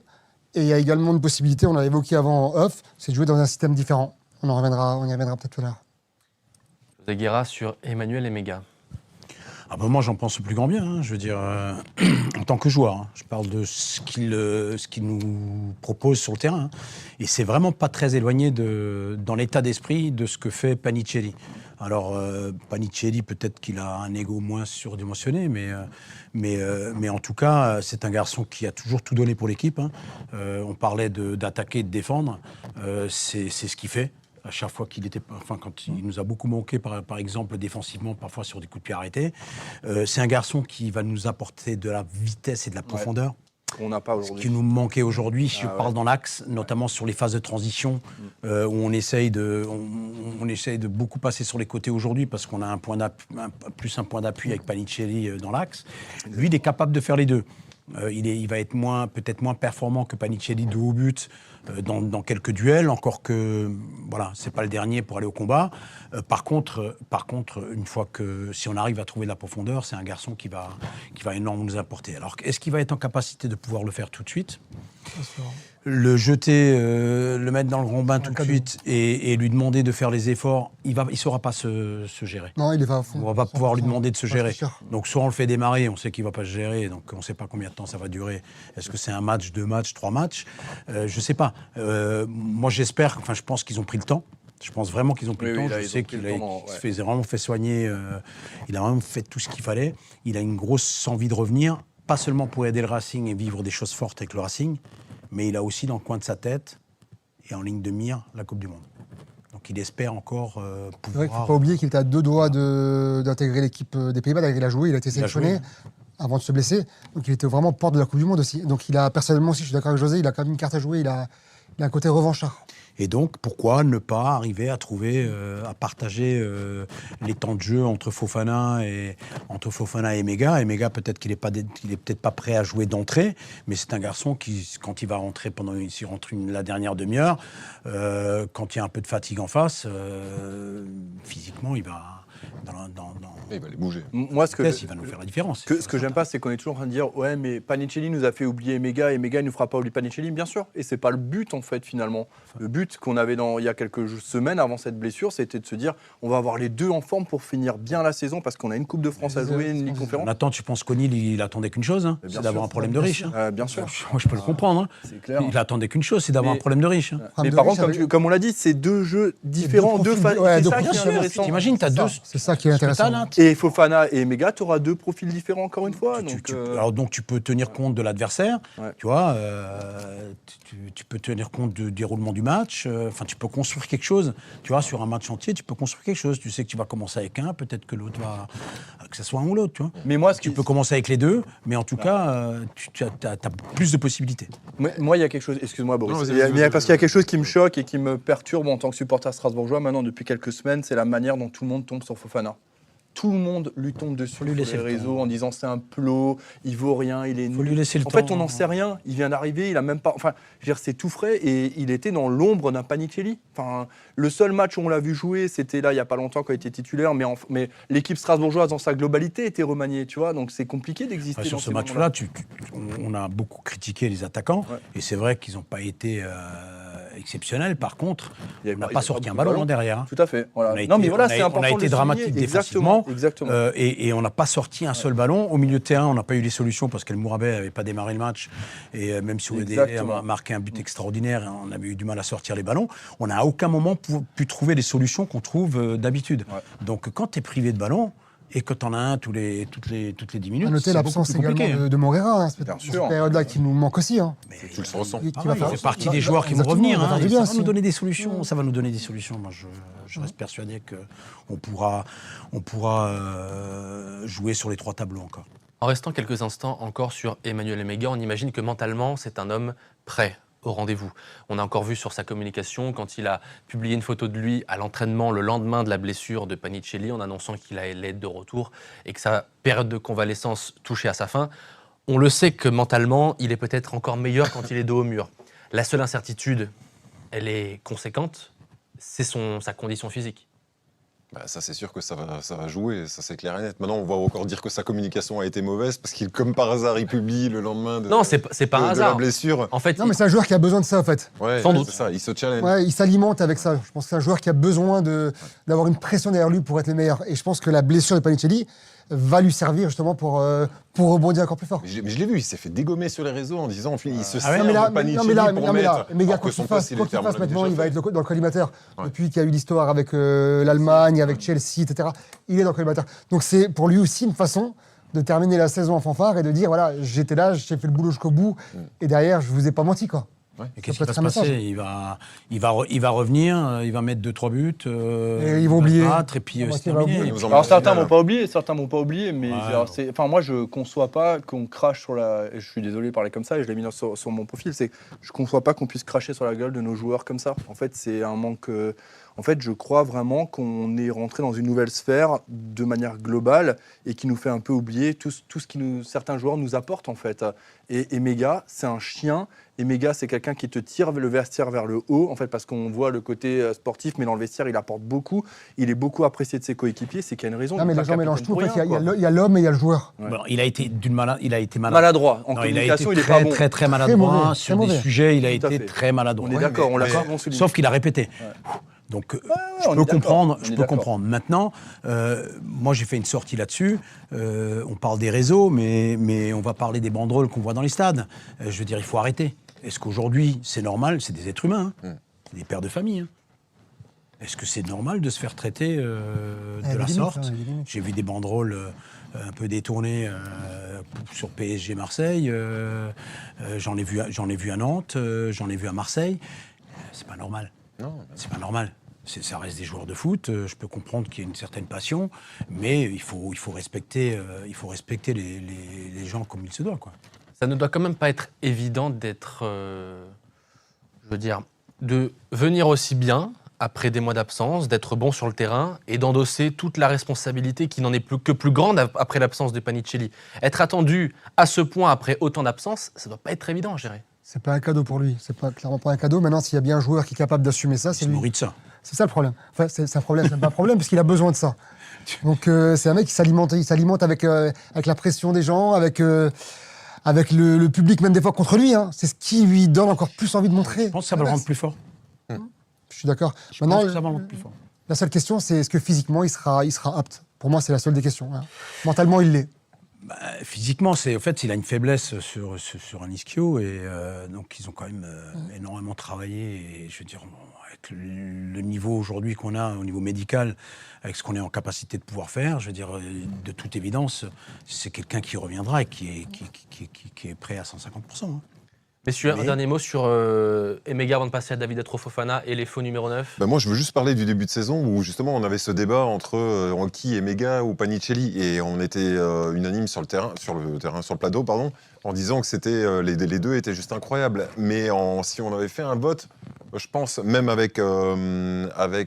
Et il y a également une possibilité, on l'a évoqué avant en off, c'est de jouer dans un système différent. On y reviendra peut-être tout à l'heure. José Guerra sur Emmanuel Emega. Moi, j'en pense le plus grand bien. Je veux dire, en tant que joueur, je parle de ce qu'il nous propose sur le terrain. Et c'est vraiment pas très éloigné dans l'état d'esprit de ce que fait Panicelli. Alors, Panicelli, peut-être qu'il a un ego moins surdimensionné, mais en tout cas, c'est un garçon qui a toujours tout donné pour l'équipe. On parlait d'attaquer et de défendre. C'est ce qu'il fait. À chaque fois quand il nous a beaucoup manqué, par exemple, défensivement, parfois sur des coups de pied arrêtés. C'est un garçon qui va nous apporter de la vitesse et de la profondeur. On n'a pas Ce aujourd'hui. qui nous manquait aujourd'hui, je parle dans l'axe, notamment sur les phases de transition, où on essaye de beaucoup passer sur les côtés aujourd'hui, parce qu'on a un point d'appui avec Panicelli dans l'axe. Lui, il est capable de faire les deux. Il va être peut-être moins performant que Panicelli de haut but dans quelques duels, encore que voilà, c'est pas le dernier pour aller au combat. Par contre, une fois que si on arrive à trouver de la profondeur, c'est un garçon qui va énormément nous apporter. Alors, est-ce qu'il va être en capacité de pouvoir le faire tout de suite ? Le jeter, le mettre dans le grand bain tout de suite et lui demander de faire les efforts, il saura pas se gérer. Non, il va à fond. On va pas pouvoir lui demander de se gérer. C'est sûr. Donc soit on le fait démarrer, on sait qu'il va pas se gérer, donc on sait pas combien de temps ça va durer. Est-ce que c'est un match, 2 matchs, 3 matchs ? Je sais pas. Moi j'espère, je pense qu'ils ont pris le temps. Je pense vraiment qu'ils ont pris le temps. Je sais qu'il s'est vraiment fait soigner. Il a vraiment fait tout ce qu'il fallait. Il a une grosse envie de revenir, pas seulement pour aider le Racing et vivre des choses fortes avec le Racing, mais il a aussi dans le coin de sa tête et en ligne de mire la Coupe du Monde. Donc il espère encore pouvoir... C'est vrai qu'il ne faut pas oublier qu'il était à 2 doigts d'intégrer l'équipe des Pays-Bas. D'ailleurs, il a joué, il a été sélectionné avant de se blesser. Donc il était vraiment porte de la Coupe du Monde aussi. Donc il a, personnellement aussi, je suis d'accord avec José, il a quand même une carte à jouer, il a un côté revanchard. Et donc, pourquoi ne pas arriver à trouver, à partager les temps de jeu entre Fofana et Emega. Emega, peut-être qu'il est peut-être pas prêt à jouer d'entrée, mais c'est un garçon qui, quand il va rentrer s'il rentre la dernière demi-heure, quand il y a un peu de fatigue en face, physiquement, il va Il va les bouger. Moi, ce que il va nous faire la différence. Ce que j'aime pas, c'est qu'on est toujours en train de dire ouais, mais Panichelli nous a fait oublier Emega et Emega ne nous fera pas oublier Panichelli, bien sûr. Et c'est pas le but en fait finalement. Le but qu'on avait il y a quelques semaines avant cette blessure, c'était de se dire on va avoir les deux en forme pour finir bien la saison parce qu'on a une Coupe de France à jouer, une Ligue Conférence. Nathan, tu penses qu'O'Neill, il attendait qu'une chose, hein, c'est d'avoir un problème de riche. Bien sûr. Moi, je peux le comprendre. Hein. C'est clair. Il attendait qu'une chose, c'est d'avoir un problème de riche. Hein. Mais par contre, comme on l'a dit, c'est deux jeux différents, deux phases. C'est ça qui est intéressant. T'imagines, t'as deux. C'est ça qui est intéressant. Et Fofana et Emega, tu auras deux profils différents encore une fois. Donc tu peux tenir compte de l'adversaire, tu vois, tu peux tenir compte du déroulement du match, enfin tu peux construire quelque chose, tu vois, sur un match entier, tu peux construire quelque chose. Tu sais que tu vas commencer avec un, peut-être que l'autre va, que ce soit un ou l'autre, tu vois. Mais moi, tu peux commencer avec les deux, mais en tout cas, tu as plus de possibilités. Moi, il y a quelque chose, excuse-moi Boris, Non, parce qu'il y a quelque chose qui me choque et qui me perturbe en tant que supporter strasbourgeois maintenant depuis quelques semaines, c'est la manière dont tout le monde tombe sur Fofana. Tout le monde lui tombe dessus sur les réseaux en disant c'est un plot, il vaut rien, il est nul. Faut lui laisser le temps. En fait, on n'en sait rien. Il vient d'arriver, il a même pas. Enfin, je veux dire, c'est tout frais et il était dans l'ombre d'un Panichelli. Enfin, le seul match où on l'a vu jouer, c'était là il y a pas longtemps quand il était titulaire, mais l'équipe strasbourgeoise dans sa globalité était remaniée, tu vois. Donc c'est compliqué d'exister. Sur ce match-là, on a beaucoup critiqué les attaquants et c'est vrai qu'ils n'ont pas été exceptionnel. Par contre, on n'a pas sorti un ballon derrière. Tout à fait. Voilà. On a été dramatique défensivement. Exactement. Et on n'a pas sorti un seul ballon. Au milieu de terrain, on n'a pas eu les solutions parce qu'El Mourabet n'avait pas démarré le match. Et même si Oudé a marqué un but extraordinaire, on avait eu du mal à sortir les ballons. On n'a à aucun moment pu trouver les solutions qu'on trouve d'habitude. Donc quand tu es privé de ballon, et que tu en as un toutes les 10 minutes, à noter l'absence également de Moreira, cette période-là qui nous manque aussi. Hein. Mais tu le ressens. Il fait partie des joueurs qui vont revenir. Ça va nous donner des solutions. Ça va nous donner des solutions. Moi, je reste persuadé qu'on pourra jouer sur les trois tableaux encore. En restant quelques instants encore sur Emmanuel Emega, on imagine que mentalement, c'est un homme prêt au rendez-vous. On a encore vu sur sa communication, quand il a publié une photo de lui à l'entraînement le lendemain de la blessure de Panichelli, en annonçant qu'il allait être de retour et que sa période de convalescence touchait à sa fin. On le sait que mentalement, il est peut-être encore meilleur quand il est dos au mur. La seule incertitude, elle est conséquente, c'est sa condition physique. Ça, c'est sûr que ça va jouer, ça c'est clair et net. Maintenant, on va encore dire que sa communication a été mauvaise parce qu'il, comme par hasard, il publie le lendemain de la blessure. En fait, non, mais c'est un joueur qui a besoin de ça, en fait. Ouais, sans doute. C'est ça, il se challenge. Ouais, il s'alimente avec ça. Je pense que c'est un joueur qui a besoin d'avoir une pression derrière lui pour être le meilleur. Et je pense que la blessure de Panichelli va lui servir justement pour rebondir encore plus fort. Mais je l'ai vu, il s'est fait dégommer sur les réseaux en disant il se sert de Panichelli pour mettre... Mais gars, quoi qu'il fasse maintenant, il va être dans le collimateur. Depuis qu'il y a eu l'histoire avec l'Allemagne, avec Chelsea, etc., il est dans le collimateur. Donc c'est pour lui aussi une façon de terminer la saison en fanfare et de dire voilà, j'étais là, j'ai fait le boulot jusqu'au bout, et derrière, je vous ai pas menti, quoi. Ouais. Et qu'est-ce qui va se passer ? Il va revenir, il va mettre 2-3 buts, et ils vont oublier. Et puis c'est terminé. Alors certains m'ont pas oublié, mais moi je conçois pas qu'on crache sur la. Je suis désolé de parler comme ça et je l'ai mis sur mon profil. C'est je conçois pas qu'on puisse cracher sur la gueule de nos joueurs comme ça. En fait, c'est un manque. En fait, je crois vraiment qu'on est rentré dans une nouvelle sphère de manière globale et qui nous fait un peu oublier tout ce que certains joueurs nous apportent en fait. Et Emega, c'est un chien. Emega, c'est quelqu'un qui te tire le vestiaire vers le haut, en fait, parce qu'on voit le côté sportif, mais dans le vestiaire, il apporte beaucoup. Il est beaucoup apprécié de ses coéquipiers. C'est qu'il y a une raison. Non, mais les gens mélangent tout. En fait, il y a l'homme et il y a le joueur. Ouais. Bon, il a été maladroit. En communication, il est pas bon. Très maladroit. Sur des sujets, il a été très maladroit. On est d'accord, on l'a souvent souligné. Sauf qu'il a répété. Donc, je peux comprendre. Maintenant, moi, j'ai fait une sortie là-dessus. On parle des réseaux, mais on va parler des banderoles qu'on voit dans les stades. Je veux dire, il faut arrêter. Est-ce qu'aujourd'hui, c'est normal ? C'est des êtres humains, des pères de famille. Est-ce que c'est normal de se faire traiter de la sorte ? J'ai vu des banderoles un peu détournées sur PSG Marseille. J'en ai vu à Nantes, j'en ai vu à Marseille. C'est pas normal. Non, c'est pas normal. Ça reste des joueurs de foot. Je peux comprendre qu'il y a une certaine passion, mais il faut respecter les gens comme il se doit, quoi. Ça ne doit quand même pas être évident de venir aussi bien après des mois d'absence, d'être bon sur le terrain et d'endosser toute la responsabilité qui n'en est que plus grande après l'absence de Panichelli. Être attendu à ce point après autant d'absence, ça ne doit pas être évident, je dirais. C'est pas un cadeau pour lui, c'est pas clairement pas un cadeau. Maintenant, s'il y a bien un joueur qui est capable d'assumer ça, c'est lui. Il se nourrit de ça. C'est ça le problème. Enfin, c'est un problème, c'est pas un problème, parce qu'il a besoin de ça. Donc c'est un mec qui s'alimente avec la pression des gens, avec le public, même des fois contre lui. Hein. C'est ce qui lui donne encore plus envie de montrer. Je pense que ça va le rendre plus fort. Je suis d'accord. Je pense que ça va le rendre plus fort. La seule question, c'est est-ce que physiquement, il sera apte. Pour moi, c'est la seule des questions. Hein. Mentalement, il l'est. Physiquement, il a une faiblesse sur un ischio et donc ils ont quand même énormément travaillé. Et je veux dire, avec le niveau aujourd'hui qu'on a au niveau médical, avec ce qu'on est en capacité de pouvoir faire, je veux dire, de toute évidence, c'est quelqu'un qui reviendra et qui est prêt à 150%. Hein. Messieurs, un dernier mot sur Emega avant de passer à David Fofana et les faux numéro 9. Moi, je veux juste parler du début de saison où justement on avait ce débat entre qui Emega ou Panicelli et on était unanime sur le plateau, pardon, en disant que c'était les deux étaient juste incroyables. Mais si on avait fait un vote, je pense même avec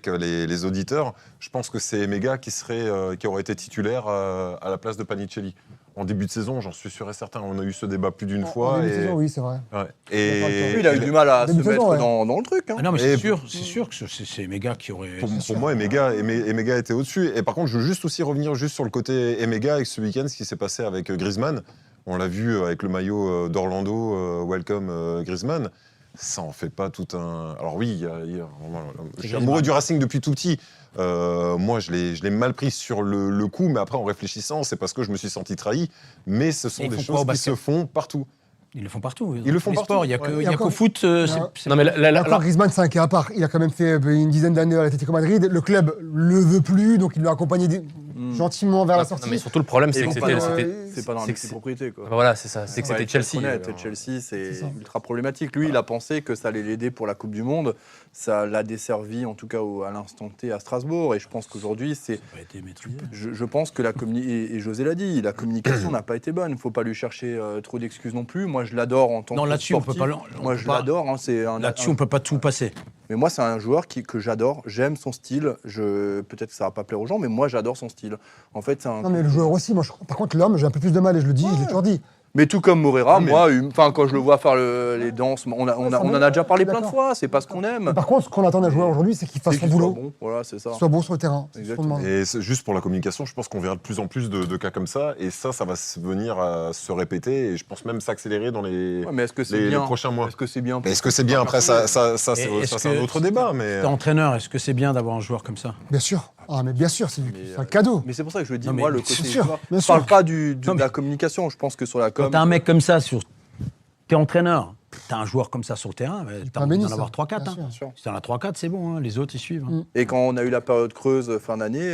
les auditeurs, je pense que c'est Emega qui aurait été titulaire à la place de Panicelli. En début de saison, j'en suis sûr et certain. On a eu ce débat plus d'une fois. En début de saison, oui, c'est vrai. Ouais. Et Lui, il a eu du mal à se Début de mettre saison, ouais. dans le truc. Hein. Ah non, mais c'est sûr que c'est Emega qui aurait. Pour moi, Emega était au-dessus. Et par contre, je veux juste aussi revenir juste sur le côté Emega avec ce week-end, ce qui s'est passé avec Griezmann. On l'a vu avec le maillot d'Orlando, Welcome Griezmann. Ça en fait pas tout un. Alors oui, je suis amoureux du Racing depuis tout petit. Moi, je l'ai mal pris sur le coup, mais après, en réfléchissant, c'est parce que je me suis senti trahi. Mais ce sont des choses qui se font partout. Ils le font partout. Ils le font partout. Sport, il n'y a Et qu'au encore- foot. Non, mais Encore Griezmann, c'est un cas à part. Il a quand même fait une dizaine d'années à l'Atlético Madrid. Le club le veut plus, donc il l'a accompagné gentiment vers la sortie. Non, mais surtout le problème, c'est Et que c'est pas c'était. pas dans la c'est que c'est- multipropriété, quoi. Voilà, c'est ça. C'est que c'était Ouais, Chelsea. honnête, Chelsea, c'est ça. ultra problématique. Lui, il a pensé que ça allait l'aider pour la Coupe du Monde. Ça l'a desservi, en tout cas à l'instant T, à Strasbourg. Et je pense qu'aujourd'hui, Ça n'a pas été maîtrisé. je pense que et José l'a dit, la communication n'a pas été bonne. Il ne faut pas lui chercher trop d'excuses non plus. Moi, je l'adore en tant Non, que là-dessus, on sportif. peut pas. Moi, je l'adore. Hein, Là-dessus, on peut pas tout passer. Mais moi, c'est un joueur que j'adore. J'aime son style. Peut-être que ça va pas plaire aux gens, mais moi, j'adore son style. En fait, c'est un. Non, mais le joueur aussi. Moi, par contre, l'homme, j'ai un peu plus de mal, et je le dis, je l'ai toujours dit. Mais tout comme Moreira, Non, mais- moi, quand je le vois faire les danses, on en a déjà parlé plein de D'accord. fois. C'est pas ce qu'on aime. Mais par contre, ce qu'on attend d'un joueur aujourd'hui, c'est qu'il fasse C'est son qu'il soit boulot, bon. Voilà, c'est ça. qu'il soit bon sur le terrain. C'est ce qu'on Exactement. demande. Et juste pour la communication, je pense qu'on verra de plus en plus de cas comme ça. Et ça va venir à se répéter. Et je pense même s'accélérer dans les Ouais, mais est-ce que c'est les bien prochains mois. Est-ce que c'est bien Mais est-ce que c'est bien après ça, c'est est-ce un que- autre débat, mais T'es entraîneur, est-ce que c'est bien d'avoir un joueur comme ça? Bien sûr. Ah, mais bien sûr, c'est Mais, un cadeau. Mais c'est pour ça que je le dis, Non, mais moi, le bien côté sûr, joueur. bien Je sûr. parle pas Non, de mais- la communication. Je pense que sur la com. Quand t'as un mec comme ça t'es entraîneur, t'as un joueur comme ça sur le terrain, t'as pas envie béni, d'en ça. avoir 3-4. Bien Hein. sûr. Bien sûr. Si t'en as 3-4, c'est bon, hein. Les autres ils suivent. Hein. Et quand on a eu la période creuse fin d'année,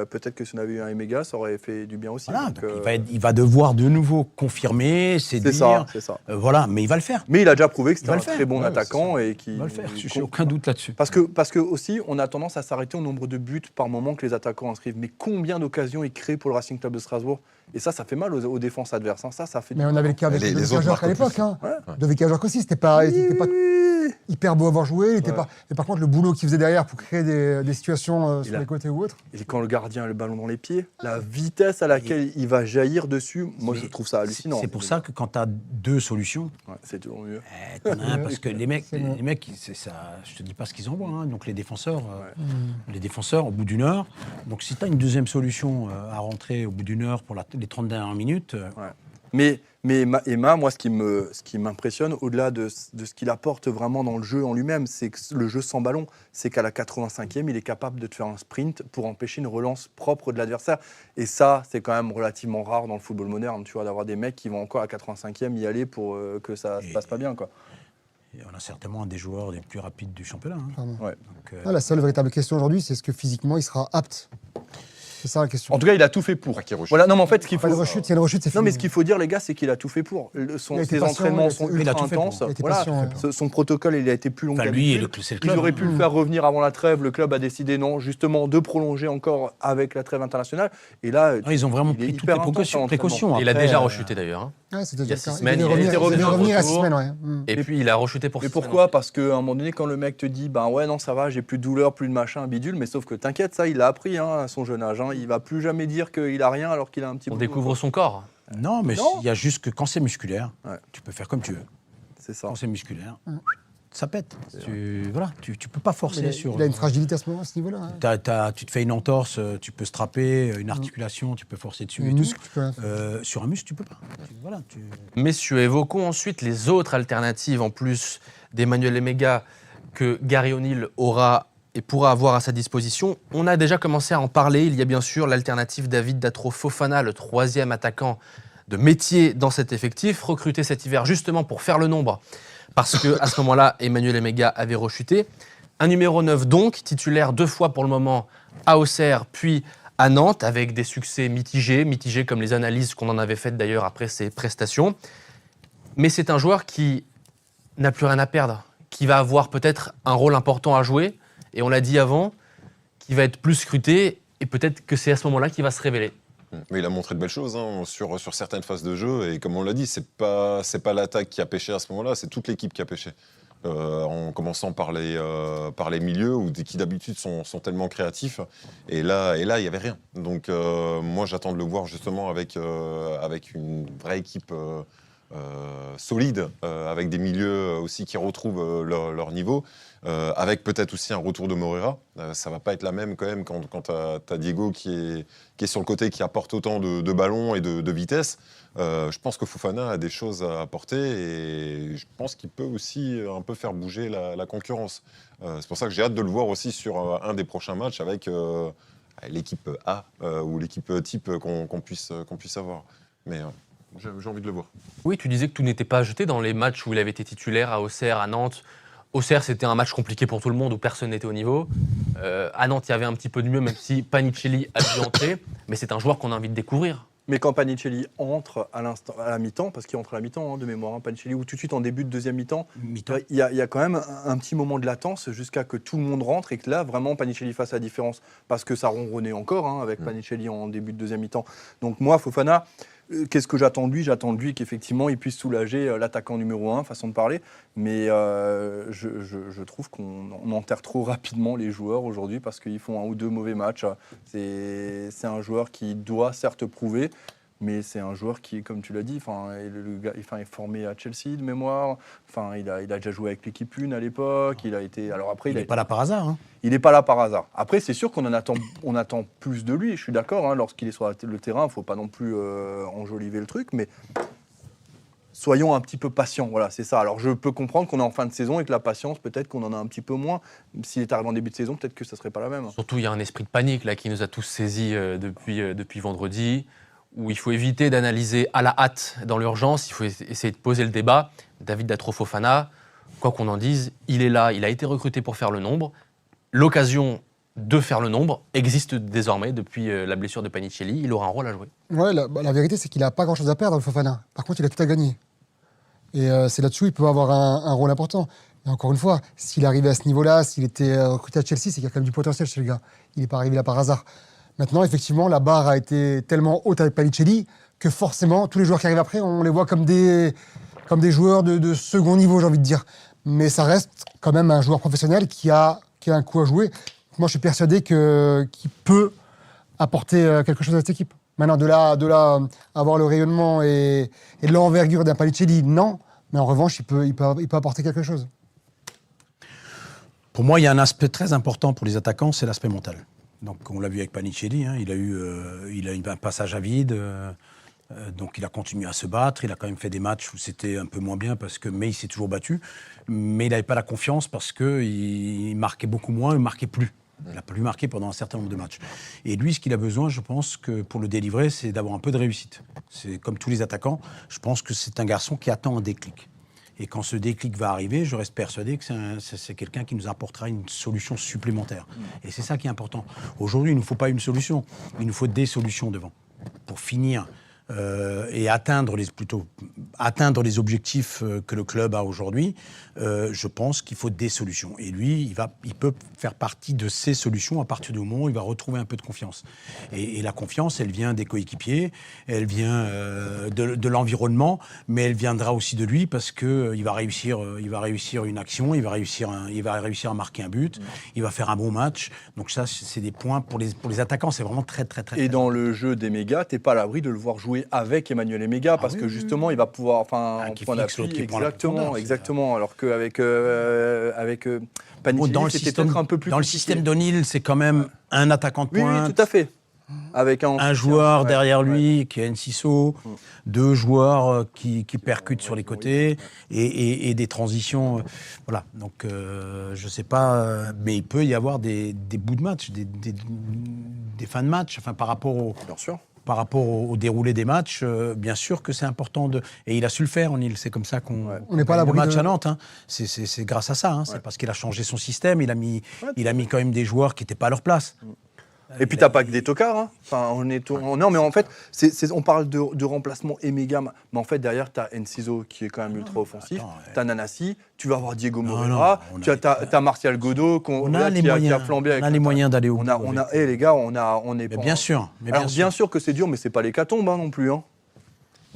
peut-être que si on avait eu un Emega, ça aurait fait du bien aussi. Voilà, Donc, donc il va devoir de nouveau confirmer, c'est séduire. ça, c'est ça. Voilà, mais il va le faire. Mais il a déjà prouvé que c'était Il va un le faire. très bon Ouais, attaquant et qui. Il va le faire. J'ai aucun doute là-dessus. Parce que aussi, on a tendance à s'arrêter au nombre de buts par moment que les attaquants inscrivent. Mais combien d'occasions ils créent pour le Racing Club de Strasbourg? Et ça fait mal aux défenses adverses. Hein. Ça fait. Mais on avait le cas avec Les de autres Vikajork à marquent l'époque. plus. Hein. Ouais. De Vikajork aussi, c'était pas hyper beau à avoir joué. Il était Ouais. pas... Et par contre, le boulot qu'il faisait derrière pour créer des situations sur a- les côtés ou autres. Et quand le gardien a le ballon dans les pieds, la vitesse à laquelle il va jaillir dessus, moi je Mais trouve ça hallucinant. C'est pour ça que quand t'as deux solutions, Ouais, c'est toujours mieux. t'en as un parce que les mecs, C'est bon. c'est ça. Je te dis pas ce qu'ils envoient. Hein. Donc les défenseurs, au bout d'une heure. Donc si t'as une deuxième solution à rentrer au bout d'une heure pour les 30 dernières minutes. Mais Emma, moi, ce qui m'impressionne, au-delà de ce qu'il apporte vraiment dans le jeu en lui-même, c'est que le jeu sans ballon, c'est qu'à la 85e, il est capable de te faire un sprint pour empêcher une relance propre de l'adversaire. Et ça, c'est quand même relativement rare dans le football moderne, tu vois, d'avoir des mecs qui vont encore à la 85e y aller pour que ça se passe pas bien, quoi. Et on a certainement un des joueurs les plus rapides du championnat. Hein. Clairement. Ouais. Donc, Ah, la seule véritable question aujourd'hui, c'est est-ce que physiquement, il sera apte. C'est ça la question. En tout cas, il a tout fait pour. Pas qu'il rechute. Voilà, non, mais en fait, ce qu'il Pas faut. de rechute, s'il y a une rechute, c'est fini. Non, mais ce qu'il faut dire, les gars, c'est qu'il a tout fait pour. Il a été Ses patient, entraînements sont il a ultra tout fait pour. intenses. Il a été Voilà. patient, ouais. Son protocole, il a été plus long enfin, que lui, d'habitude. c'est le Ils club. auraient hein. pu le faire revenir avant la trêve. Le club a décidé non, justement, de prolonger encore avec la trêve internationale. Et là, Non, ils ont vraiment il est pris toutes hyper les intense en précautions. Et il a Après, déjà rechuté d'ailleurs. Hein. Ouais, c'était Il y a déjà 6 ça. semaines, devait il était devait revenu revenir à retour. 6 semaines, ouais. Et puis il a rechuté pour Mais 6 pourquoi? Parce qu'à un moment donné, quand le mec te dit, ben ouais, non, ça va, j'ai plus de douleur, plus de machin, bidule, mais sauf que t'inquiète, ça, il l'a appris hein, à son jeune âge. Hein. Il va plus jamais dire qu'il a rien alors qu'il a un petit On boulot, découvre quoi. son corps. Non, mais Non. il y a juste que quand c'est musculaire, Ouais. tu peux faire comme tu veux. C'est ça. Quand c'est musculaire, ça pète. Tu peux pas forcer sur... Il a une fragilité à ce niveau-là. Hein. Tu te fais une entorse, tu peux strapper, une articulation, tu peux forcer dessus. Un muscle, tu peux. Sur un muscle, tu peux pas. Messieurs, évoquons ensuite les autres alternatives en plus d'Emmanuel Emega que Gary O'Neill aura et pourra avoir à sa disposition. On a déjà commencé à en parler. Il y a bien sûr l'alternative David Datro Fofana, le 3e attaquant de métier dans cet effectif, recruté cet hiver justement pour faire le nombre, parce qu'à ce moment-là, Emmanuel Emega avait rechuté. Un numéro 9 donc, titulaire 2 fois pour le moment à Auxerre, puis à Nantes, avec des succès mitigés comme les analyses qu'on en avait faites d'ailleurs après ses prestations. Mais c'est un joueur qui n'a plus rien à perdre, qui va avoir peut-être un rôle important à jouer, et on l'a dit avant, qui va être plus scruté, et peut-être que c'est à ce moment-là qu'il va se révéler. Mais il a montré de belles choses sur certaines phases de jeu, et comme on l'a dit, c'est pas l'attaque qui a pêché à ce moment-là, c'est toute l'équipe qui a pêché. En commençant par les milieux, qui d'habitude sont tellement créatifs, et là il n'y avait rien. Donc moi j'attends de le voir justement avec une vraie équipe solide, avec des milieux aussi qui retrouvent leur niveau, avec peut-être aussi un retour de Moreira. Ça va pas être la même quand même quand t'as Diego qui est sur le côté, qui apporte autant de ballons et de vitesse. Je pense que Fofana a des choses à apporter, et je pense qu'il peut aussi un peu faire bouger la concurrence. C'est pour ça que j'ai hâte de le voir aussi sur un des prochains matchs avec l'équipe A ou l'équipe type qu'on puisse avoir. Mais j'ai envie de le voir. Oui, tu disais que tout n'était pas jeté dans les matchs où il avait été titulaire à Auxerre, à Nantes. Auxerre, c'était un match compliqué pour tout le monde, où personne n'était au niveau. À Nantes, il y avait un petit peu de mieux, même si Panicelli a dû entrer. Mais c'est un joueur qu'on a envie de découvrir. Mais quand Panicelli entre à la mi-temps, parce qu'il entre à la mi-temps de mémoire, Panicelli, ou tout de suite en début de deuxième mi-temps, il y a quand même un petit moment de latence jusqu'à que tout le monde rentre, et que là, vraiment, Panicelli fasse la différence. Parce que ça ronronnait encore avec Panicelli en début de deuxième mi-temps. Donc moi, Fofana, qu'est-ce que j'attends de lui ? J'attends de lui qu'effectivement, il puisse soulager l'attaquant numéro 1, façon de parler. Mais je trouve qu'on enterre trop rapidement les joueurs aujourd'hui, parce qu'ils font 1 ou 2 mauvais matchs. C'est un joueur qui doit certes prouver, mais c'est un joueur qui, comme tu l'as dit, le gars est formé à Chelsea de mémoire. Il a déjà joué avec l'équipe 1 à l'époque. Il n'est pas là par hasard. Hein. Il n'est pas là par hasard. Après, c'est sûr qu'on attend plus de lui. Je suis d'accord. Lorsqu'il est sur le terrain, il ne faut pas non plus enjoliver le truc, mais soyons un petit peu patients. Voilà, c'est ça. Alors, je peux comprendre qu'on est en fin de saison et que la patience, peut-être qu'on en a un petit peu moins. S'il est arrivé en début de saison, peut-être que ça ne serait pas la même. Surtout, il y a un esprit de panique là qui nous a tous saisis depuis vendredi, où il faut éviter d'analyser à la hâte dans l'urgence. Il faut essayer de poser le débat. David Datro Fofana, quoi qu'on en dise, il est là. Il a été recruté pour faire le nombre. L'occasion de faire le nombre existe désormais depuis la blessure de Panicelli. Il aura un rôle à jouer. Ouais, la vérité, c'est qu'il n'a pas grand-chose à perdre, le Fofana. Par contre, il a tout à gagner. Et c'est là-dessous qu'il peut avoir un rôle important. Et encore une fois, s'il arrivait à ce niveau-là, s'il était recruté à Chelsea, c'est qu'il y a quand même du potentiel chez le gars. Il n'est pas arrivé là par hasard. Maintenant, effectivement, la barre a été tellement haute avec Panicelli que forcément, tous les joueurs qui arrivent après, on les voit comme des joueurs de second niveau, j'ai envie de dire. Mais ça reste quand même un joueur professionnel qui a un coup à jouer. Moi, je suis persuadé qu'il peut apporter quelque chose à cette équipe. Maintenant, de là avoir le rayonnement et l'envergure d'un Panicelli, non. Mais en revanche, il peut apporter quelque chose. Pour moi, il y a un aspect très important pour les attaquants, c'est l'aspect mental. Donc, on l'a vu avec Panicelli, il a eu un passage à vide, donc il a continué à se battre. Il a quand même fait des matchs où c'était un peu moins bien, mais il s'est toujours battu. Mais il n'avait pas la confiance parce qu'il marquait beaucoup moins, il ne marquait plus. Il n'a pas pu marquer pendant un certain nombre de matchs. Et lui, ce qu'il a besoin, je pense, que pour le délivrer, c'est d'avoir un peu de réussite. C'est comme tous les attaquants, je pense que c'est un garçon qui attend un déclic. Et quand ce déclic va arriver, je reste persuadé que c'est quelqu'un qui nous apportera une solution supplémentaire. Et c'est ça qui est important. Aujourd'hui, il ne nous faut pas une solution, il nous faut des solutions devant. Pour finir et atteindre les objectifs que le club a aujourd'hui, je pense qu'il faut des solutions. Et lui, il peut faire partie de ces solutions à partir du moment où il va retrouver un peu de confiance. Et la confiance, elle vient des coéquipiers, elle vient de l'environnement, mais elle viendra aussi de lui parce qu'il va réussir une action, il va réussir à marquer un but, il va faire un bon match. Donc ça, c'est des points pour les attaquants, c'est vraiment très, très, très. Et dans le jeu d'Emega, t'es pas à l'abri de le voir jouer avec Emmanuel Emega, parce que justement, il va pouvoir, enfin, en qui point fixe l'autre d'appui. qui prend la profondeur, Exactement. Alors qu'avec Panicelli, Dans le c'était système, peut-être un peu plus dans le compliqué. système d'O'Neill, c'est quand même un attaquant de Oui, pointe, oui, tout à fait. Avec un joueur ouais, derrière ouais. lui qui est Enciso, deux joueurs qui percutent sur les côtés et des transitions. Voilà. Donc, je sais pas, mais il peut y avoir des bouts de match, des fins de match, enfin, par rapport Bien sûr. au déroulé des matchs, bien sûr que c'est important et il a su le faire, O'Neill. C'est comme ça qu'on On n'est pas à gagne le l'abri match de- à Nantes. Hein. C'est grâce à ça. Hein. C'est parce qu'il a changé son système. Il a mis quand même des joueurs qui n'étaient pas à leur place. Et puis t'as pas que des tocards, hein. Enfin, non, mais en fait, on parle de remplacement Emega, mais en fait derrière t'as Enciso qui est quand même ultra offensif, t'as Nanasi, tu vas avoir Diego Moreira, t'as Martial Godot On a les qui a moyens. flambé avec On a les moyens d'aller au bout. les gars, on est Mais pas. bien sûr. Mais Alors bien sûr que c'est dur, mais c'est pas l'hécatombe non plus. Hein.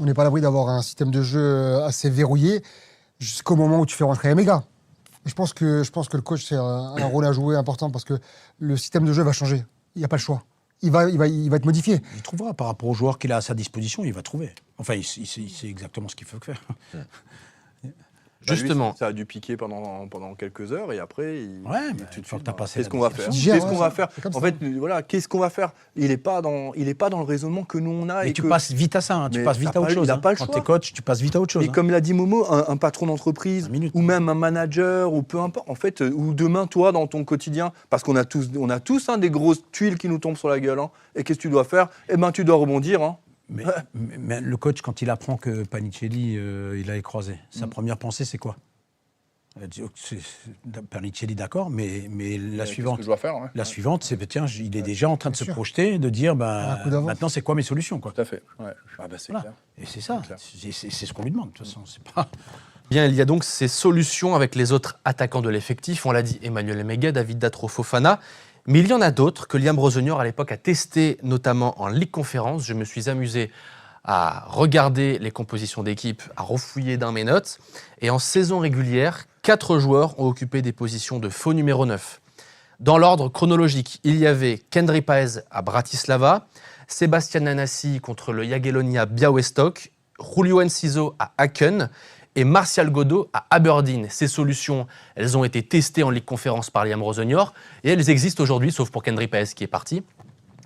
On n'est pas à l'abri d'avoir un système de jeu assez verrouillé jusqu'au moment où tu fais rentrer Emega. Je pense que le coach, c'est un rôle à jouer important parce que le système de jeu va changer. Il n'y a pas le choix. Il va être modifié. Il trouvera par rapport aux joueurs qu'il a à sa disposition, il va trouver. Enfin, il sait exactement ce qu'il faut faire. Justement. Lui, ça a dû piquer pendant quelques heures et après. Ouais, mais une fois que t'as passé Qu'est-ce la qu'on va discussion. faire Gère, Qu'est-ce ouais, qu'on va faire c'est comme En ça. fait, voilà, qu'est-ce qu'on va faire Il est pas dans le raisonnement que nous on a. Mais et tu que- passes vite à ça, hein. Tu Mais passes vite t'as à autre pas- chose. il a hein. pas le Quand choix. t'es coach, tu passes vite à autre chose. Et hein. comme l'a dit Momo, un patron d'entreprise 5 minutes. ou même un manager ou peu importe, en fait, ou demain toi dans ton quotidien, parce qu'on a tous hein, des grosses tuiles qui nous tombent sur la gueule. Hein, et qu'est-ce que tu dois faire Eh ben, tu dois rebondir. Hein. Mais le coach, quand il apprend que Panicelli, il a écrasé, sa première pensée, c'est quoi? Elle dit, oh, Panicelli, d'accord, mais la Qu'est-ce suivante, que je dois faire ouais. la suivante, c'est tiens, il est déjà en train de se sûr. projeter, de dire, Un coup d'avance. maintenant, c'est quoi mes solutions, quoi. Tout à fait. Ouais. Ah bah, c'est Voilà. clair. Et c'est ça, clair. c'est ce qu'on lui demande, de toute façon. C'est pas. Bien, il y a donc ces solutions avec les autres attaquants de l'effectif. On l'a dit, Emmanuel Emega, David Datro Fofana. Mais il y en a d'autres que Liam Rosenor, à l'époque, a testé, notamment en Ligue Conférence. Je me suis amusé à regarder les compositions d'équipe, à refouiller dans mes notes. Et en saison régulière, 4 joueurs ont occupé des positions de faux numéro 9. Dans l'ordre chronologique, il y avait Kendry Paez à Bratislava, Sébastien Nanasi contre le Jagiellonia Białystok, Julio Enciso à Aachen et Martial Godot à Aberdeen. Ces solutions, elles ont été testées en Ligue Conférence par Liam Rosenor et elles existent aujourd'hui, sauf pour Kendry Paez qui est parti.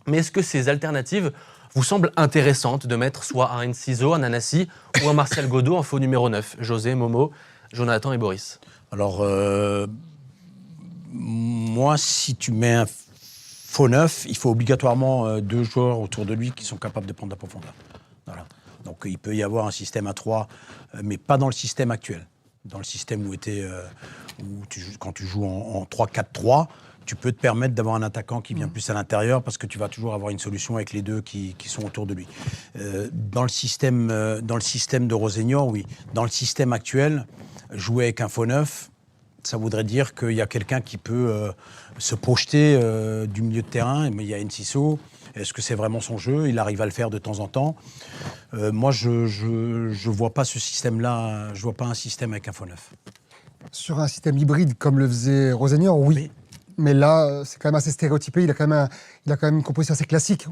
Mais est-ce que ces alternatives vous semblent intéressantes de mettre soit un Enciso, un Nanasi ou un Martial Godot en faux numéro 9 ? José, Momo, Jonathan et Boris. Alors, moi, si tu mets un faux neuf, il faut obligatoirement 2 joueurs autour de lui qui sont capables de prendre la profondeur. Voilà. Donc, il peut y avoir un système à 3, mais pas dans le système actuel. Dans le système quand tu joues en 3-4-3, tu peux te permettre d'avoir un attaquant qui vient plus à l'intérieur parce que tu vas toujours avoir une solution avec les deux qui sont autour de lui. Dans le système de Rosenor, oui. Dans le système actuel, jouer avec un faux neuf, ça voudrait dire qu'il y a quelqu'un qui peut se projeter du milieu de terrain. Mais il y a Enciso. Est-ce que c'est vraiment son jeu ? Il arrive à le faire de temps en temps. Moi, je vois pas ce système-là. Je vois pas un système avec un faux neuf. Sur un système hybride comme le faisait Rosenor, oui. Mais là, c'est quand même assez stéréotypé. Il a quand même une composition assez classique.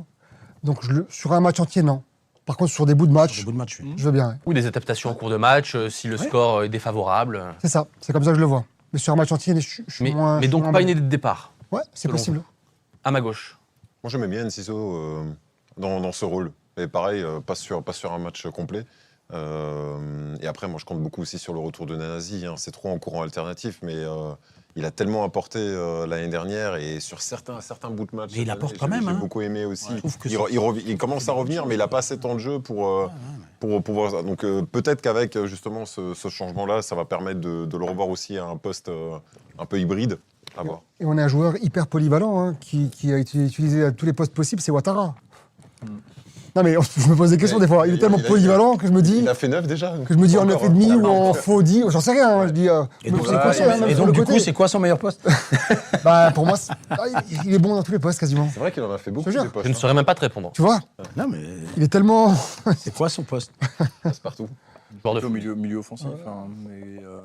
Donc, sur un match entier, non. Par contre, sur des bouts de match, Sur des bouts de match, oui. je veux bien. Ouais. Ou des adaptations en cours de match, si le score est défavorable. C'est ça. C'est comme ça que je le vois. Mais sur un match entier, je suis Mais, moins. mais je suis donc moins pas mal. une idée de départ, Ouais, c'est selon possible. vous. À ma gauche. Moi, j'aimais bien Enciso dans ce rôle. Et pareil, pas sur un match complet. Et après, moi, je compte beaucoup aussi sur le retour de Nanasi. Hein. C'est trop en courant alternatif, mais il a tellement apporté l'année dernière et sur certains bouts de match. Mais il apporte quand même, J'ai hein. beaucoup aimé aussi. Je trouve que Il commence à revenir, mais il n'a pas assez de temps de jeu pour pouvoir ça. Donc peut-être qu'avec justement ce changement-là, ça va permettre de le revoir aussi à un poste un peu hybride. À voir. Et on a un joueur hyper polyvalent hein, qui a été utilisé à tous les postes possibles, c'est Ouattara. Non mais je me pose des questions des fois. Il est tellement polyvalent que je me dis Il a fait 9 déjà. en Encore, 9,5 ou encore. en faux 10, j'en sais rien. Hein, je dis, Et donc, c'est quoi ça, même et sur donc le du côté coup, c'est quoi son meilleur poste? Bah, pour moi, il est bon dans tous les postes quasiment. C'est vrai qu'il en a fait beaucoup Je te des jure. postes. Je ne saurais même pas te répondre. Tu vois, Non, mais il est tellement. c'est quoi son poste? Partout. Joueur de Au foot. milieu offensif. hein,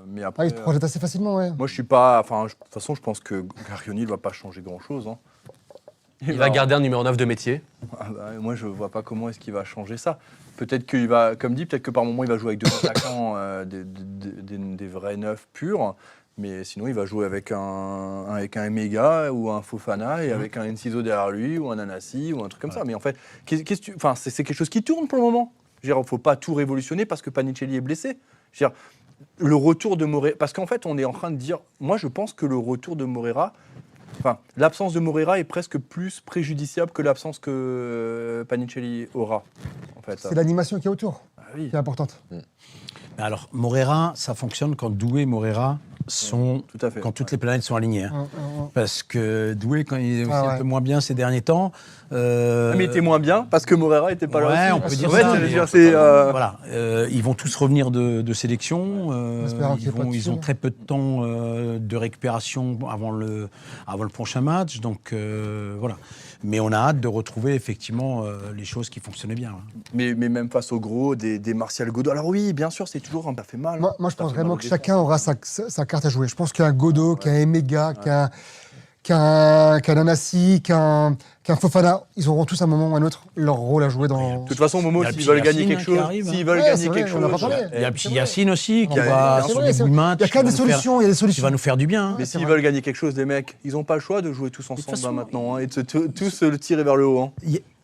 mais Ah, après. il te projette assez facilement, ouais. Moi, je suis pas. Enfin, de toute façon, je pense que Garioni ne va pas changer grand-chose. Hein. Il va garder un numéro 9 de métier. Ah bah, moi, je vois pas comment est-ce qu'il va changer ça. Peut-être qu'il va, comme dit, peut-être que par moment, il va jouer avec 2 attaquants, des vrais neufs purs. Mais sinon, il va jouer avec un Emega ou un Fofana et avec un Enciso derrière lui ou un Anassi ou un truc comme ça. Mais en fait, c'est quelque chose qui tourne pour le moment. Il ne faut pas tout révolutionner parce que Panicelli est blessé. Je veux dire, le retour de Moreira... Parce qu'en fait, on est en train de dire... Moi, je pense que le retour de Moreira... Enfin, l'absence de Moreira est presque plus préjudiciable que l'absence que Panicelli aura. En fait. C'est l'animation qui est autour oui. qui est importante. Alors, Moreira, ça fonctionne quand Doué et Moreira sont... Tout à fait. Quand toutes les planètes sont alignées. Hein. Parce que Doué, quand il est aussi un peu moins bien ces derniers temps... Mais il était moins bien parce que Moreira n'était pas là aussi. On peut dire ouais, ça. Voilà, ils vont tous revenir de sélection. Ils ont très peu de temps de récupération avant le prochain match. Donc voilà. Mais on a hâte de retrouver effectivement les choses qui fonctionnaient bien. Hein. Mais même face au gros, des Martial Godot. Alors oui, bien sûr, c'est toujours un peu fait mal. Moi je pense vraiment que chacun aura sa carte à jouer. Je pense qu'un Godot, qu'un Emega, qu'un Anassi, qu'un Fofana, ils auront tous à un moment ou à un autre leur rôle à jouer dans... De toute façon, Momo, s'ils veulent gagner quelque chose, on n'a pas parlé. Il y a Yacine aussi qui va sur des bouts de match. Il y a quand même des solutions, il y a des solutions. Qui va nous faire du bien. Mais s'ils veulent gagner quelque chose, les mecs, ils n'ont pas le choix de jouer tous ensemble maintenant et de tous se tirer vers le haut. Hein.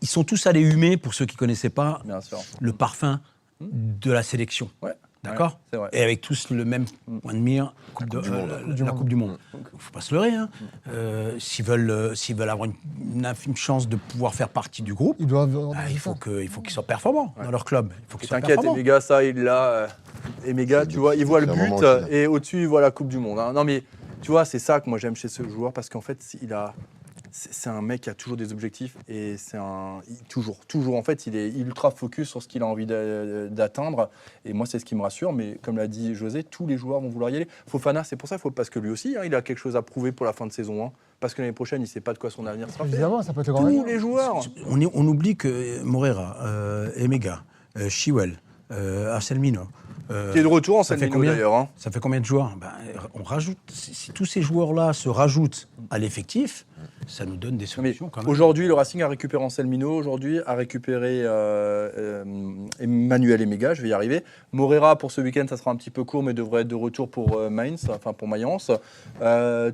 Ils sont tous allés humer, pour ceux qui ne connaissaient pas, Bien sûr. le parfum de la sélection. Ouais. D'accord, c'est vrai. Et avec tous le même point de mire la Coupe du Monde. Il ne faut pas se leurrer. Hein. S'ils veulent avoir une infime chance de pouvoir faire partie du groupe, il faut qu'ils soient performants dans leur club. Il faut qu'ils soient T'inquiète, Emega, ça, il l'a. Emega, tu vois, il voit le but et au-dessus, il voit la Coupe du Monde. Hein. Non, mais tu vois, c'est ça que moi j'aime chez ce joueur parce qu'en fait, c'est un mec qui a toujours des objectifs et toujours, en fait, il est ultra focus sur ce qu'il a envie d'atteindre. Et moi, c'est ce qui me rassure. Mais comme l'a dit José, tous les joueurs vont vouloir y aller. Fofana, c'est pour ça, parce que lui aussi, il a quelque chose à prouver pour la fin de saison 1. Parce que l'année prochaine, il ne sait pas de quoi son avenir sera fait. Évidemment, ça peut être le grand Tous les joueurs. On oublie que Moreira, Emega, Chiwell, Arcelmino... qui est de retour en Salmino d'ailleurs. Hein. Ça fait combien de joueurs? On rajoute, si tous ces joueurs-là se rajoutent à l'effectif, ça nous donne des solutions quand même. Aujourd'hui, le Racing a récupéré Anselmino, aujourd'hui a récupéré Emmanuel Emega, je vais y arriver. Moreira, pour ce week-end, ça sera un petit peu court, mais devrait être de retour pour pour Mayence.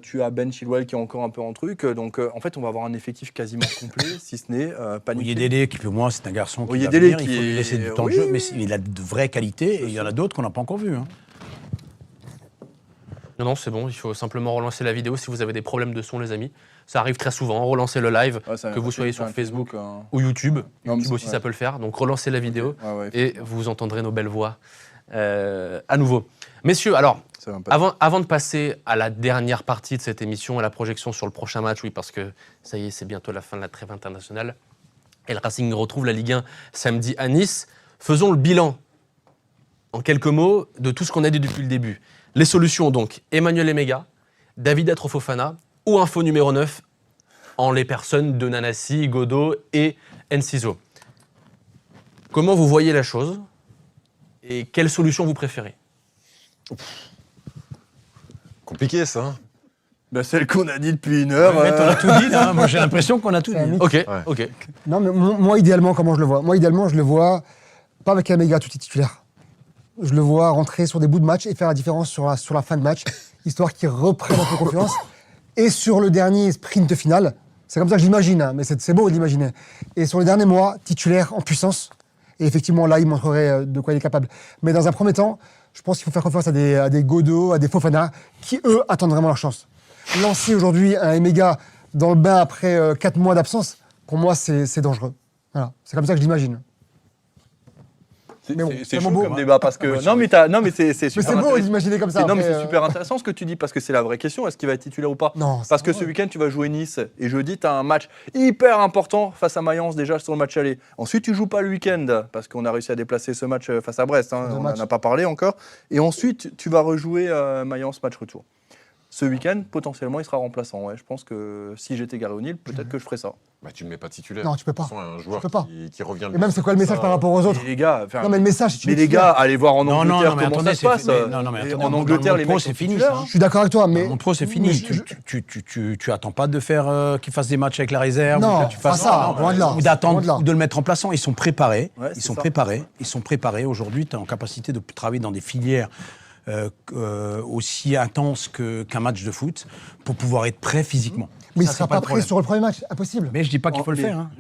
Tu as Ben Chilwell qui est encore un peu en truc. Donc, en fait, on va avoir un effectif quasiment complet, si ce n'est Panicelli. Oyedele, qui pour moi, c'est un garçon qui va venir, il faut lui laisser du temps de jeu, mais il a de vraies qualités et il y en a d'autres qu'on n'a pas encore vues. Hein. Non, c'est bon, il faut simplement relancer la vidéo si vous avez des problèmes de son, les amis. Ça arrive très souvent, relancez le live, que vous soyez sur Facebook ou YouTube. YouTube aussi, ça peut le faire. Donc relancez la vidéo et vous entendrez nos belles voix à nouveau. Messieurs, alors, avant de passer à la dernière partie de cette émission, à la projection sur le prochain match, oui, parce que ça y est, c'est bientôt la fin de la trêve internationale, et le Racing retrouve la Ligue 1 samedi à Nice, faisons le bilan, en quelques mots, de tout ce qu'on a dit depuis le début. Les solutions, donc, Emmanuel Emega, David Fofana ou un faux numéro 9 en les personnes de Nanassi, Godot et Enciso. Comment vous voyez la chose et quelle solution vous préférez? Compliqué ça. Celle qu'on a dit depuis une heure. On a tout dit, hein. Moi j'ai l'impression qu'on a tout dit. Ok. Non, mais moi, idéalement, comment je le vois? Moi, idéalement, je le vois pas avec un Emega tout titulaire. Je le vois rentrer sur des bouts de match et faire la différence sur la fin de match, histoire qu'il reprenne un peu confiance. Et sur le dernier sprint final, c'est comme ça que je l'imagine, hein, mais c'est beau de l'imaginer. Et sur les derniers mois, titulaire en puissance. Et effectivement, là, il montrerait de quoi il est capable. Mais dans un premier temps, je pense qu'il faut faire confiance à des Godot, à des Fofana, qui, eux, attendent vraiment leur chance. Lancer aujourd'hui un Emega dans le bain après 4 mois d'absence, pour moi, c'est dangereux. Voilà. C'est comme ça que je l'imagine. C'est chaud comme débat parce que mais c'est super. Mais c'est beau d'imaginer comme ça. Non, mais c'est super intéressant ce que tu dis parce que c'est la vraie question. Est-ce qu'il va être titulaire ou pas? Non. Parce que ce week-end tu vas jouer Nice et jeudi tu as un match hyper important face à Mayence déjà sur le match aller. Ensuite tu joues pas le week-end parce qu'on a réussi à déplacer ce match face à Brest. Hein, on n'en a pas parlé encore. Et ensuite tu vas rejouer Mayence match retour. ce week-end, potentiellement, il sera remplaçant. Ouais. Je pense que si j'étais Gary O'Neill, peut-être que je ferais ça. Bah, tu ne le mets pas titulaire. Non, tu peux pas. De toute façon, un joueur Tu peux pas. qui revient. Et même, c'est quoi le message par rapport aux autres? Et les gars, enfin, Non, mais le message, si tu mais mets les titulaire- gars, allez voir en Non, Angleterre mais comment attendez, ça se passe. attendez, En Angleterre, les mecs c'est sont fini, titulaires, ça. hein. Je suis d'accord avec toi, mais. Mon pro, c'est fini. Tu attends pas de faire qu'ils fassent des matchs avec la réserve. Non, ou que tu fasses pas ça, loin de là. Ou Loin de d'attendre là. ou de le mettre en plaçant. Ils sont préparés. Ouais, Ils c'est sont ça. préparés. Ils sont préparés. Aujourd'hui, tu es en capacité de travailler dans des filières aussi intenses qu'un match de foot pour pouvoir être prêt physiquement. Mais il Ça, ne sera c'est pas le prêt problème. sur le premier match, impossible. Mais je dis pas qu'il faut le Mais faire. Hein.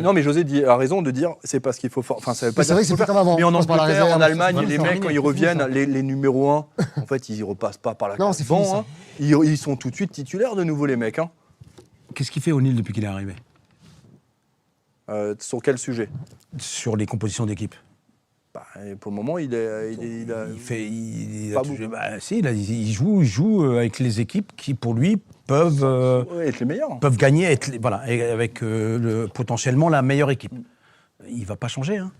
Non, mais José a raison de dire c'est parce qu'il faut. Enfin, ça veut pas Mais c'est dire vrai que qu'il c'est faut plus comme avant. Mais en On passe par la Angleterre, réserve, en Allemagne, c'est les fini, mecs, quand ils c'est fini, reviennent, ça. les numéros 1, en fait, ils repassent pas par la Non, case c'est fini, banc, ça. hein. Ils sont tout de suite titulaires de nouveau, les mecs. Hein. Qu'est-ce qu'il fait O'Neill depuis qu'il est arrivé Sur quel sujet? sur les compositions d'équipe? Bah, et pour le moment, il a. Pas beaucoup. Il joue avec les équipes qui, pour lui, peuvent Être les meilleurs. gagner, avec potentiellement la meilleure équipe. Il va pas changer. Hein.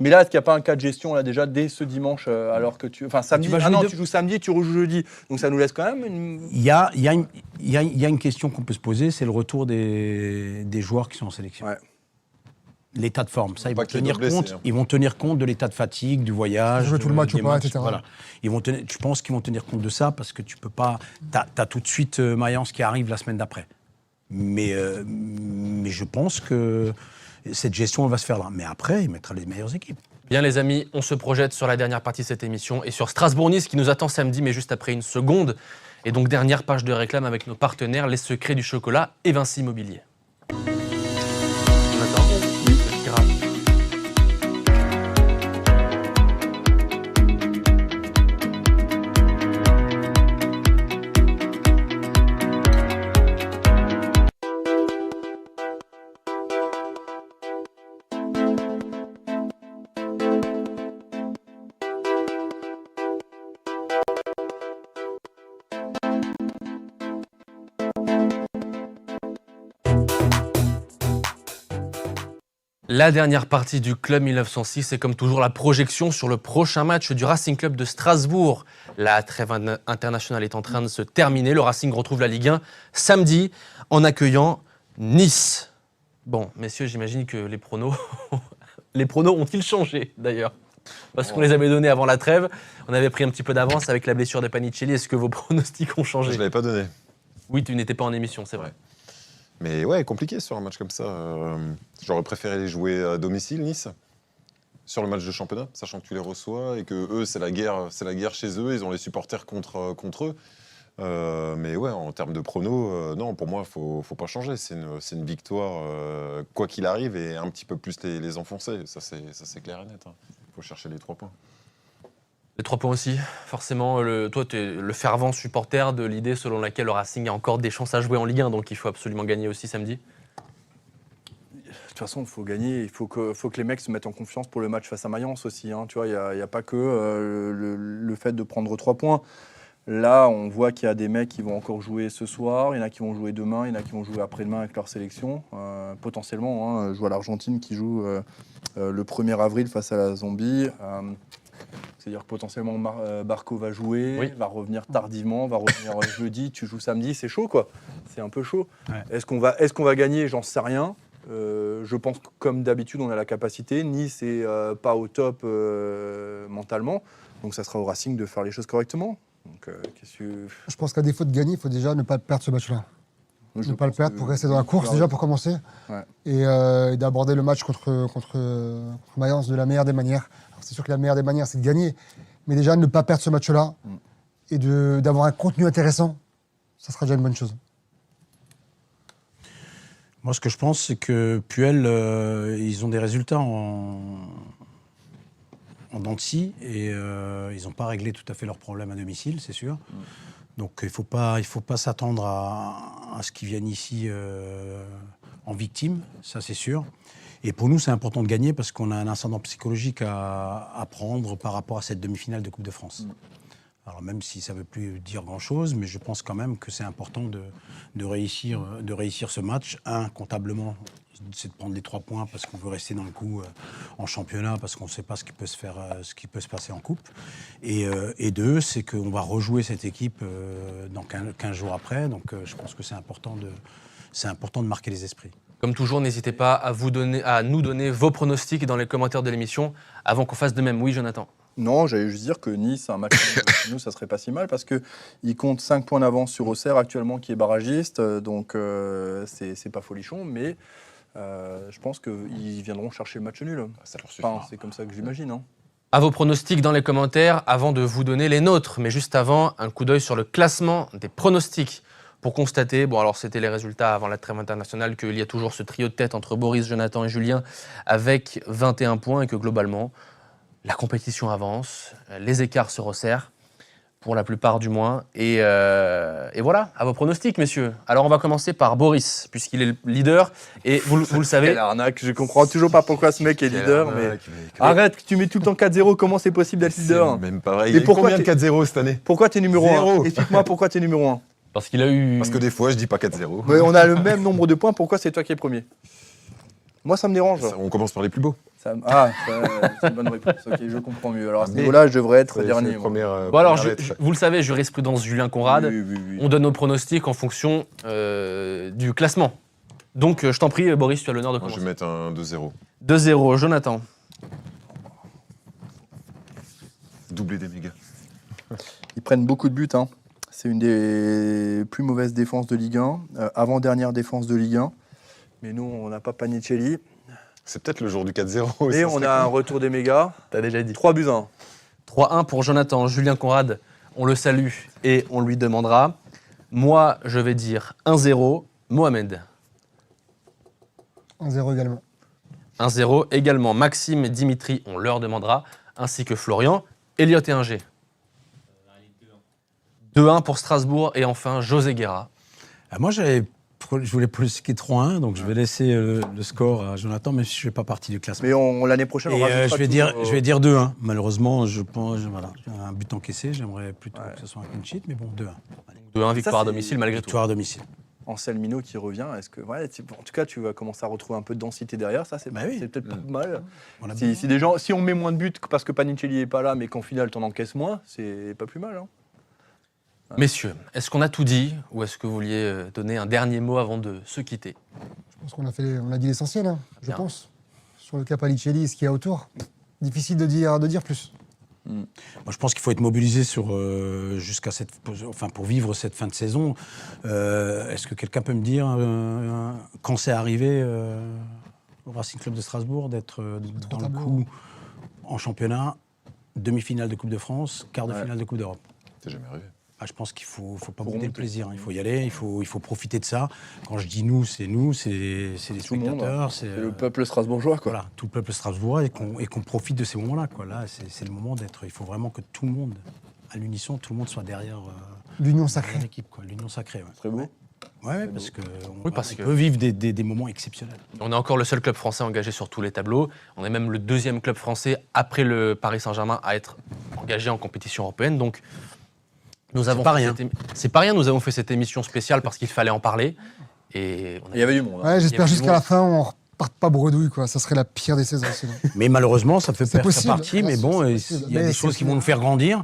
Mais là, est-ce qu'il n'y a pas un cas de gestion là déjà dès ce dimanche alors que tu. Enfin, samedi. vas jouer non, deux- tu joues samedi, tu rejoues jeudi. Donc ça nous laisse quand même une. Il y a une question qu'on peut se poser, c'est le retour des joueurs qui sont en sélection. Ouais. L'état de forme, ça, Pas qu'il y ait de blessés, hein. ils vont tenir compte de l'état de fatigue, du voyage. Jouer tout le match des ou pas, matchs, etc. Voilà. Je pense qu'ils vont tenir compte de ça parce que tu peux pas. T'as tout de suite Mayence qui arrive la semaine d'après. Mais je pense que cette gestion elle va se faire là. Mais après, il mettra les meilleures équipes. Bien les amis, on se projette sur la dernière partie de cette émission et sur Strasbourg-Nice qui nous attend samedi, mais juste après une seconde. Et donc dernière page de réclame avec nos partenaires, les secrets du chocolat et Vinci Immobilier. On attend ? Oui, grave. La dernière partie du Club 1906 est comme toujours la projection sur le prochain match du Racing Club de Strasbourg. La trêve internationale est en train de se terminer. Le Racing retrouve la Ligue 1 samedi en accueillant Nice. Bon, messieurs, j'imagine que les pronos ont-ils changé d'ailleurs? Parce qu'on les avait donnés avant la trêve. On avait pris un petit peu d'avance avec la blessure de Panicelli. Est-ce que vos pronostics ont changé? Je ne l'avais pas donné. Oui, tu n'étais pas en émission, c'est vrai. Mais ouais, compliqué sur un match comme ça. J'aurais préféré les jouer à domicile, Nice, sur le match de championnat, sachant que tu les reçois et que eux, c'est la guerre chez eux. Ils ont les supporters contre eux. Mais ouais, en termes de pronos, non, pour moi, faut pas changer. C'est une victoire, quoi qu'il arrive, et un petit peu plus les enfoncer. Ça, c'est clair et net. Il faut chercher les 3 points. Les 3 points aussi, forcément. Toi, tu es le fervent supporter de l'idée selon laquelle le Racing a encore des chances à jouer en Ligue 1, donc il faut absolument gagner aussi samedi. De toute façon, il faut gagner. Il faut que les mecs se mettent en confiance pour le match face à Mayence aussi. Hein. Tu vois, il n'y a pas que le fait de prendre 3 points. Là, on voit qu'il y a des mecs qui vont encore jouer ce soir, il y en a qui vont jouer demain, il y en a qui vont jouer après-demain avec leur sélection. Potentiellement, hein, je vois l'Argentine qui joue le 1er avril face à la Zambie. C'est-à-dire que potentiellement Barco va jouer, Oui. va revenir tardivement, va revenir jeudi, tu joues samedi, c'est chaud quoi. C'est un peu chaud. Ouais. Est-ce qu'on va gagner? J'en sais rien. Je pense que comme d'habitude, on a la capacité. Nice n'est pas au top mentalement. Donc ça sera au Racing de faire les choses correctement. Donc, qu'est-ce que... Je pense qu'à défaut de gagner, il faut déjà ne pas perdre ce match-là. Je Ne pas le pense perdre que- pour rester dans la course déjà pour commencer. Ouais. Et d'aborder le match contre Mayence de la meilleure des manières. Alors, c'est sûr que la meilleure des manières, c'est de gagner. Mais déjà, ne pas perdre ce match-là et d'avoir un contenu intéressant, ça sera déjà une bonne chose. Moi, ce que je pense, c'est que Puel, ils ont des résultats en dents de scie et ils n'ont pas réglé tout à fait leurs problèmes à domicile, c'est sûr. Donc, il faut pas s'attendre à ce qu'ils viennent ici en victime, ça c'est sûr. Et pour nous, c'est important de gagner parce qu'on a un ascendant psychologique à prendre par rapport à cette demi-finale de Coupe de France. Alors même si ça ne veut plus dire grand-chose, mais je pense quand même que c'est important de réussir ce match. Comptablement, c'est de prendre les 3 points parce qu'on veut rester dans le coup en championnat, parce qu'on ne sait pas ce qui peut se passer en coupe. Et 2, c'est qu'on va rejouer cette équipe dans 15 jours après. Donc je pense que c'est important de marquer les esprits. Comme toujours, n'hésitez pas à nous donner vos pronostics dans les commentaires de l'émission avant qu'on fasse de même. Oui, Jonathan. Non, j'allais juste dire que Nice, un match pour nous, ça serait pas si mal parce qu'ils comptent 5 points d'avance sur Auxerre actuellement qui est barragiste, donc c'est pas folichon, mais je pense qu'ils viendront chercher le match nul. Ça leur suffit. Enfin, c'est comme ça que j'imagine. Hein. À vos pronostics dans les commentaires avant de vous donner les nôtres. Mais juste avant, un coup d'œil sur le classement des pronostics pour constater, bon alors c'était les résultats avant la trêve internationale, qu'il y a toujours ce trio de tête entre Boris, Jonathan et Julien avec 21 points et que globalement, la compétition avance, les écarts se resserrent, pour la plupart du moins. Et voilà, à vos pronostics, messieurs. Alors on va commencer par Boris, puisqu'il est le leader. Et vous le savez. Quelle arnaque, je comprends toujours pas pourquoi ce mec est leader. Mais arrête, tu mets tout le temps 4-0, comment c'est possible d'être leader? C'est même pas vrai. Et Il y a eu pourquoi combien de 4-0 cette année? Pourquoi t'es numéro 1? Zéro. Explique-moi pourquoi t'es numéro 1. Parce qu'il a eu... Parce que des fois, je dis pas 4-0. Mais on a le même nombre de points, pourquoi c'est toi qui es premier? Moi ça me dérange. On commence par les plus beaux. C'est une bonne réponse. Ok, je comprends mieux. Alors à ce niveau-là, je devrais être dernier. moi. Bon alors, vous le savez, jurisprudence Julien Conrad, Oui. on donne nos pronostics en fonction du classement. Donc je t'en prie, Boris, tu as l'honneur de Moi, je commencer. vais mettre un 2-0. 2-0, Jonathan. Doublé des mégas. Ils prennent beaucoup de buts. Hein. C'est une des plus mauvaises défenses de Ligue 1. Avant-dernière défense de Ligue 1. Mais nous, on n'a pas Panicelli. C'est peut-être le jour du 4-0. Et on a un retour des mégas. T'as déjà dit. 3-1. 3-1 pour Jonathan. Julien Conrad, on le salue et on lui demandera. Moi, je vais dire 1-0. Mohamed. 1-0 également. 1-0 également. Maxime et Dimitri, on leur demandera. Ainsi que Florian. Elliot et Inger. 2-1 pour Strasbourg. Et enfin, José Guerra. Moi, je voulais pronostiquer 3-1, donc je vais laisser le score à Jonathan, même si je ne fais pas partie du classement. Mais l'année prochaine, on Et rajoutera je vais dire 2-1. Malheureusement, je pense, voilà, un but encaissé, j'aimerais plutôt que ce soit un clean sheet, mais bon, 2-1. 2-1 victoire à c'est domicile malgré tout. Victoire à domicile. Anselmino qui revient. Est-ce que, en tout cas, tu vas commencer à retrouver un peu de densité derrière. Ça, c'est oui. c'est peut-être pas mal. On a Si on met moins de buts parce que Panicelli n'est pas là, mais qu'en finale, t'en encaisses moins, c'est pas plus mal. Hein. Messieurs, est-ce qu'on a tout dit ou est-ce que vous vouliez donner un dernier mot avant de se quitter? Je pense qu'on a dit l'essentiel, hein, je Bien. pense. Sur le cas Palicelli et ce qu'il y a autour. Difficile de dire plus. Moi, je pense qu'il faut être mobilisé pour vivre cette fin de saison. Est-ce que quelqu'un peut me dire quand c'est arrivé au Racing Club de Strasbourg d'être dans le coup en championnat, demi-finale de Coupe de France, quart de finale de Coupe d'Europe? C'est jamais arrivé. Je pense qu'il ne faut pas bouder le plaisir. Il faut y aller, il faut profiter de ça. Quand je dis nous, c'est les Tout le monde, spectateurs. C'est le peuple strasbourgeois. Quoi. Voilà, tout le peuple strasbourgeois et qu'on profite de ces moments-là. Là, c'est le moment d'être. Il faut vraiment que tout le monde, à l'unisson, tout le monde soit derrière L'union sacrée. l'équipe. L'union sacrée. Très beau. Ouais, parce qu'on parce que- peut vivre des moments exceptionnels. On est encore le seul club français engagé sur tous les tableaux. On est même le deuxième club français après le Paris Saint-Germain à être engagé en compétition européenne. Donc, nous avons pas fait rien. C'est pas rien. Nous avons fait cette émission spéciale parce qu'il fallait en parler. Et on a- Il y avait du monde. Hein. Ouais, Il y j'espère a jusqu'à du la fin, on reparte pas bredouille, quoi. Ça serait la pire des saisons, sinon. Mais malheureusement, ça fait C'est faire possible. partie. Mais bon, C'est il possible. y a Mais des c'est choses qui vont possible. nous faire grandir.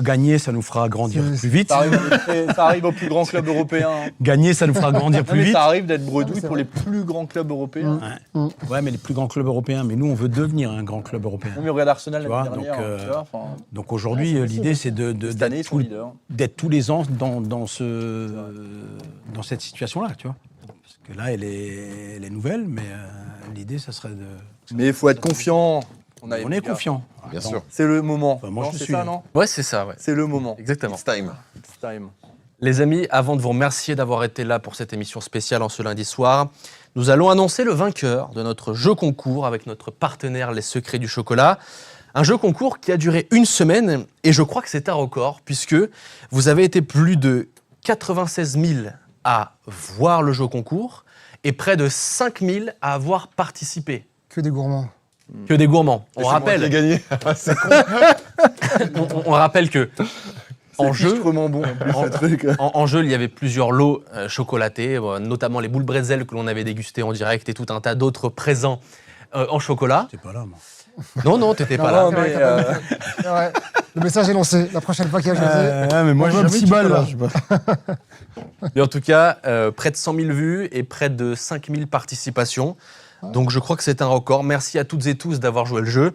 Gagner, ça nous fera grandir C'est- plus vite. Ça arrive aux plus grands clubs européens. Hein. Gagner, ça nous fera grandir Non, plus mais vite. ça arrive d'être bredouille Ah, c'est pour vrai. les plus grands clubs européens. Ouais, mais les plus grands clubs européens. Mais nous, on veut devenir un grand club européen. On regarde Arsenal Tu l'année vois, dernière. donc, tu vois, enfin, Donc aujourd'hui, l'idée, c'est cette année, ils sont leaders. d'être tous les ans dans cette situation-là, tu vois. Parce que là, elle est nouvelle, mais l'idée, ça serait de... Mais il faut être confiant. On est confiant. Bien Attends, sûr. C'est le moment. Enfin, moi, Non, je c'est suis. ça, non? Ouais, c'est ça. Ouais. C'est le moment. Exactement. It's time. It's time. Les amis, avant de vous remercier d'avoir été là pour cette émission spéciale en ce lundi soir, nous allons annoncer le vainqueur de notre jeu concours avec notre partenaire Les Secrets du Chocolat. Un jeu concours qui a duré 1 semaine et je crois que c'est un record puisque vous avez été plus de 96 000 à voir le jeu concours et près de 5 000 à avoir participé. Que des gourmands. Que des gourmands. Et c'est moi qui ai gagné. On rappelle que en jeu. Vraiment bon en plus, En- ce truc. En jeu, il y avait plusieurs lots chocolatés, notamment les boules bretzel que l'on avait dégustées en direct et tout un tas d'autres présents en chocolat. T'es pas là, moi. Non, t'étais pas Non, là. mais, C'est vrai. Le message est lancé. La prochaine fois qu'il y a José, mais moi, on j'ai veut un jamais petit de bal, chocolat, là. je sais pas. Mais en tout cas, près de 100 000 vues et près de 5 000 participations. Donc je crois que c'est un record. Merci à toutes et tous d'avoir joué le jeu.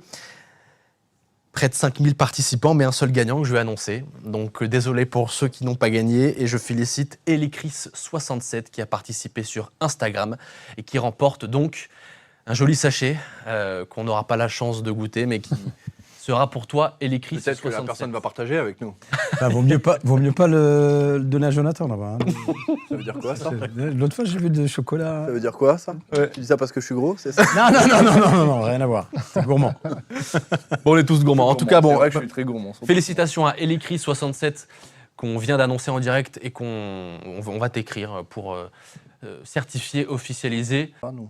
Près de 5 000 participants, mais un seul gagnant que je vais annoncer. Donc désolé pour ceux qui n'ont pas gagné. Et je félicite Elicris67 qui a participé sur Instagram et qui remporte donc un joli sachet qu'on n'aura pas la chance de goûter, mais qui sera pour toi Elicris67. peut-être que la personne va partager avec nous. Enfin, vaut mieux pas le donner à Jonathan là-bas. hein. Ça veut dire quoi, ça? L'autre fois, j'ai vu de chocolat. Ça veut dire quoi, ça? Tu dis ça parce que je suis gros, c'est ça? Non, rien à voir. C'est gourmand. Bon, on est tous gourmands. En tout cas, C'est bon, vrai que je suis très gourmand. félicitations à Elicris67 qu'on vient d'annoncer en direct et on va t'écrire pour certifier, officialiser. Pas nous.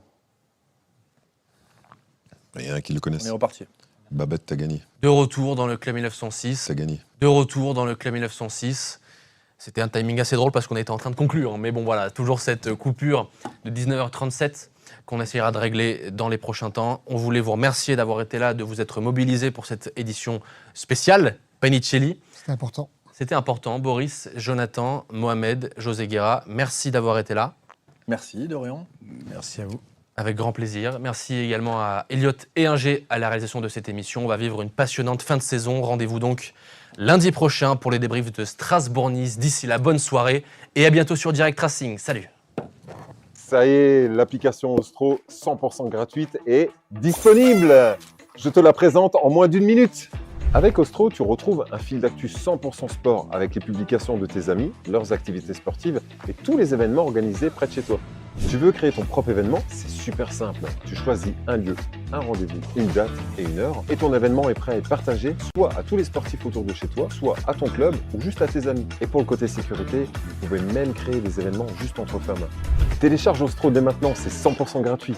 Il y en a qui le On connaissent. est reparti. Babette, t'as gagné. De retour dans le Club 1906. T'as gagné. De retour dans le Club 1906. C'était un timing assez drôle parce qu'on était en train de conclure. hein. Mais bon, voilà, toujours cette coupure de 19h37 qu'on essaiera de régler dans les prochains temps. On voulait vous remercier d'avoir été là, de vous être mobilisés pour cette édition spéciale Panicelli. C'était important. C'était important. Boris, Jonathan, Mohamed, José Guerra, merci d'avoir été là. Merci, Dorian. Merci à vous. Avec grand plaisir. Merci également à Elliot et Inger à la réalisation de cette émission. On va vivre une passionnante fin de saison. Rendez-vous donc lundi prochain pour les débriefs de Strasbourg-Nice. D'ici là, bonne soirée et à bientôt sur Direct Racing. Salut. Ça y est, l'application Ostro 100% gratuite est disponible. Je te la présente en moins d'une minute. Avec Ostro, tu retrouves un fil d'actu 100% sport avec les publications de tes amis, leurs activités sportives et tous les événements organisés près de chez toi. Tu veux créer ton propre événement? C'est super simple. Tu choisis un lieu, un rendez-vous, une date et une heure et ton événement est prêt à être partagé soit à tous les sportifs autour de chez toi, soit à ton club ou juste à tes amis. Et pour le côté sécurité, vous pouvez même créer des événements juste entre femmes. Télécharge Ostro dès maintenant, c'est 100% gratuit.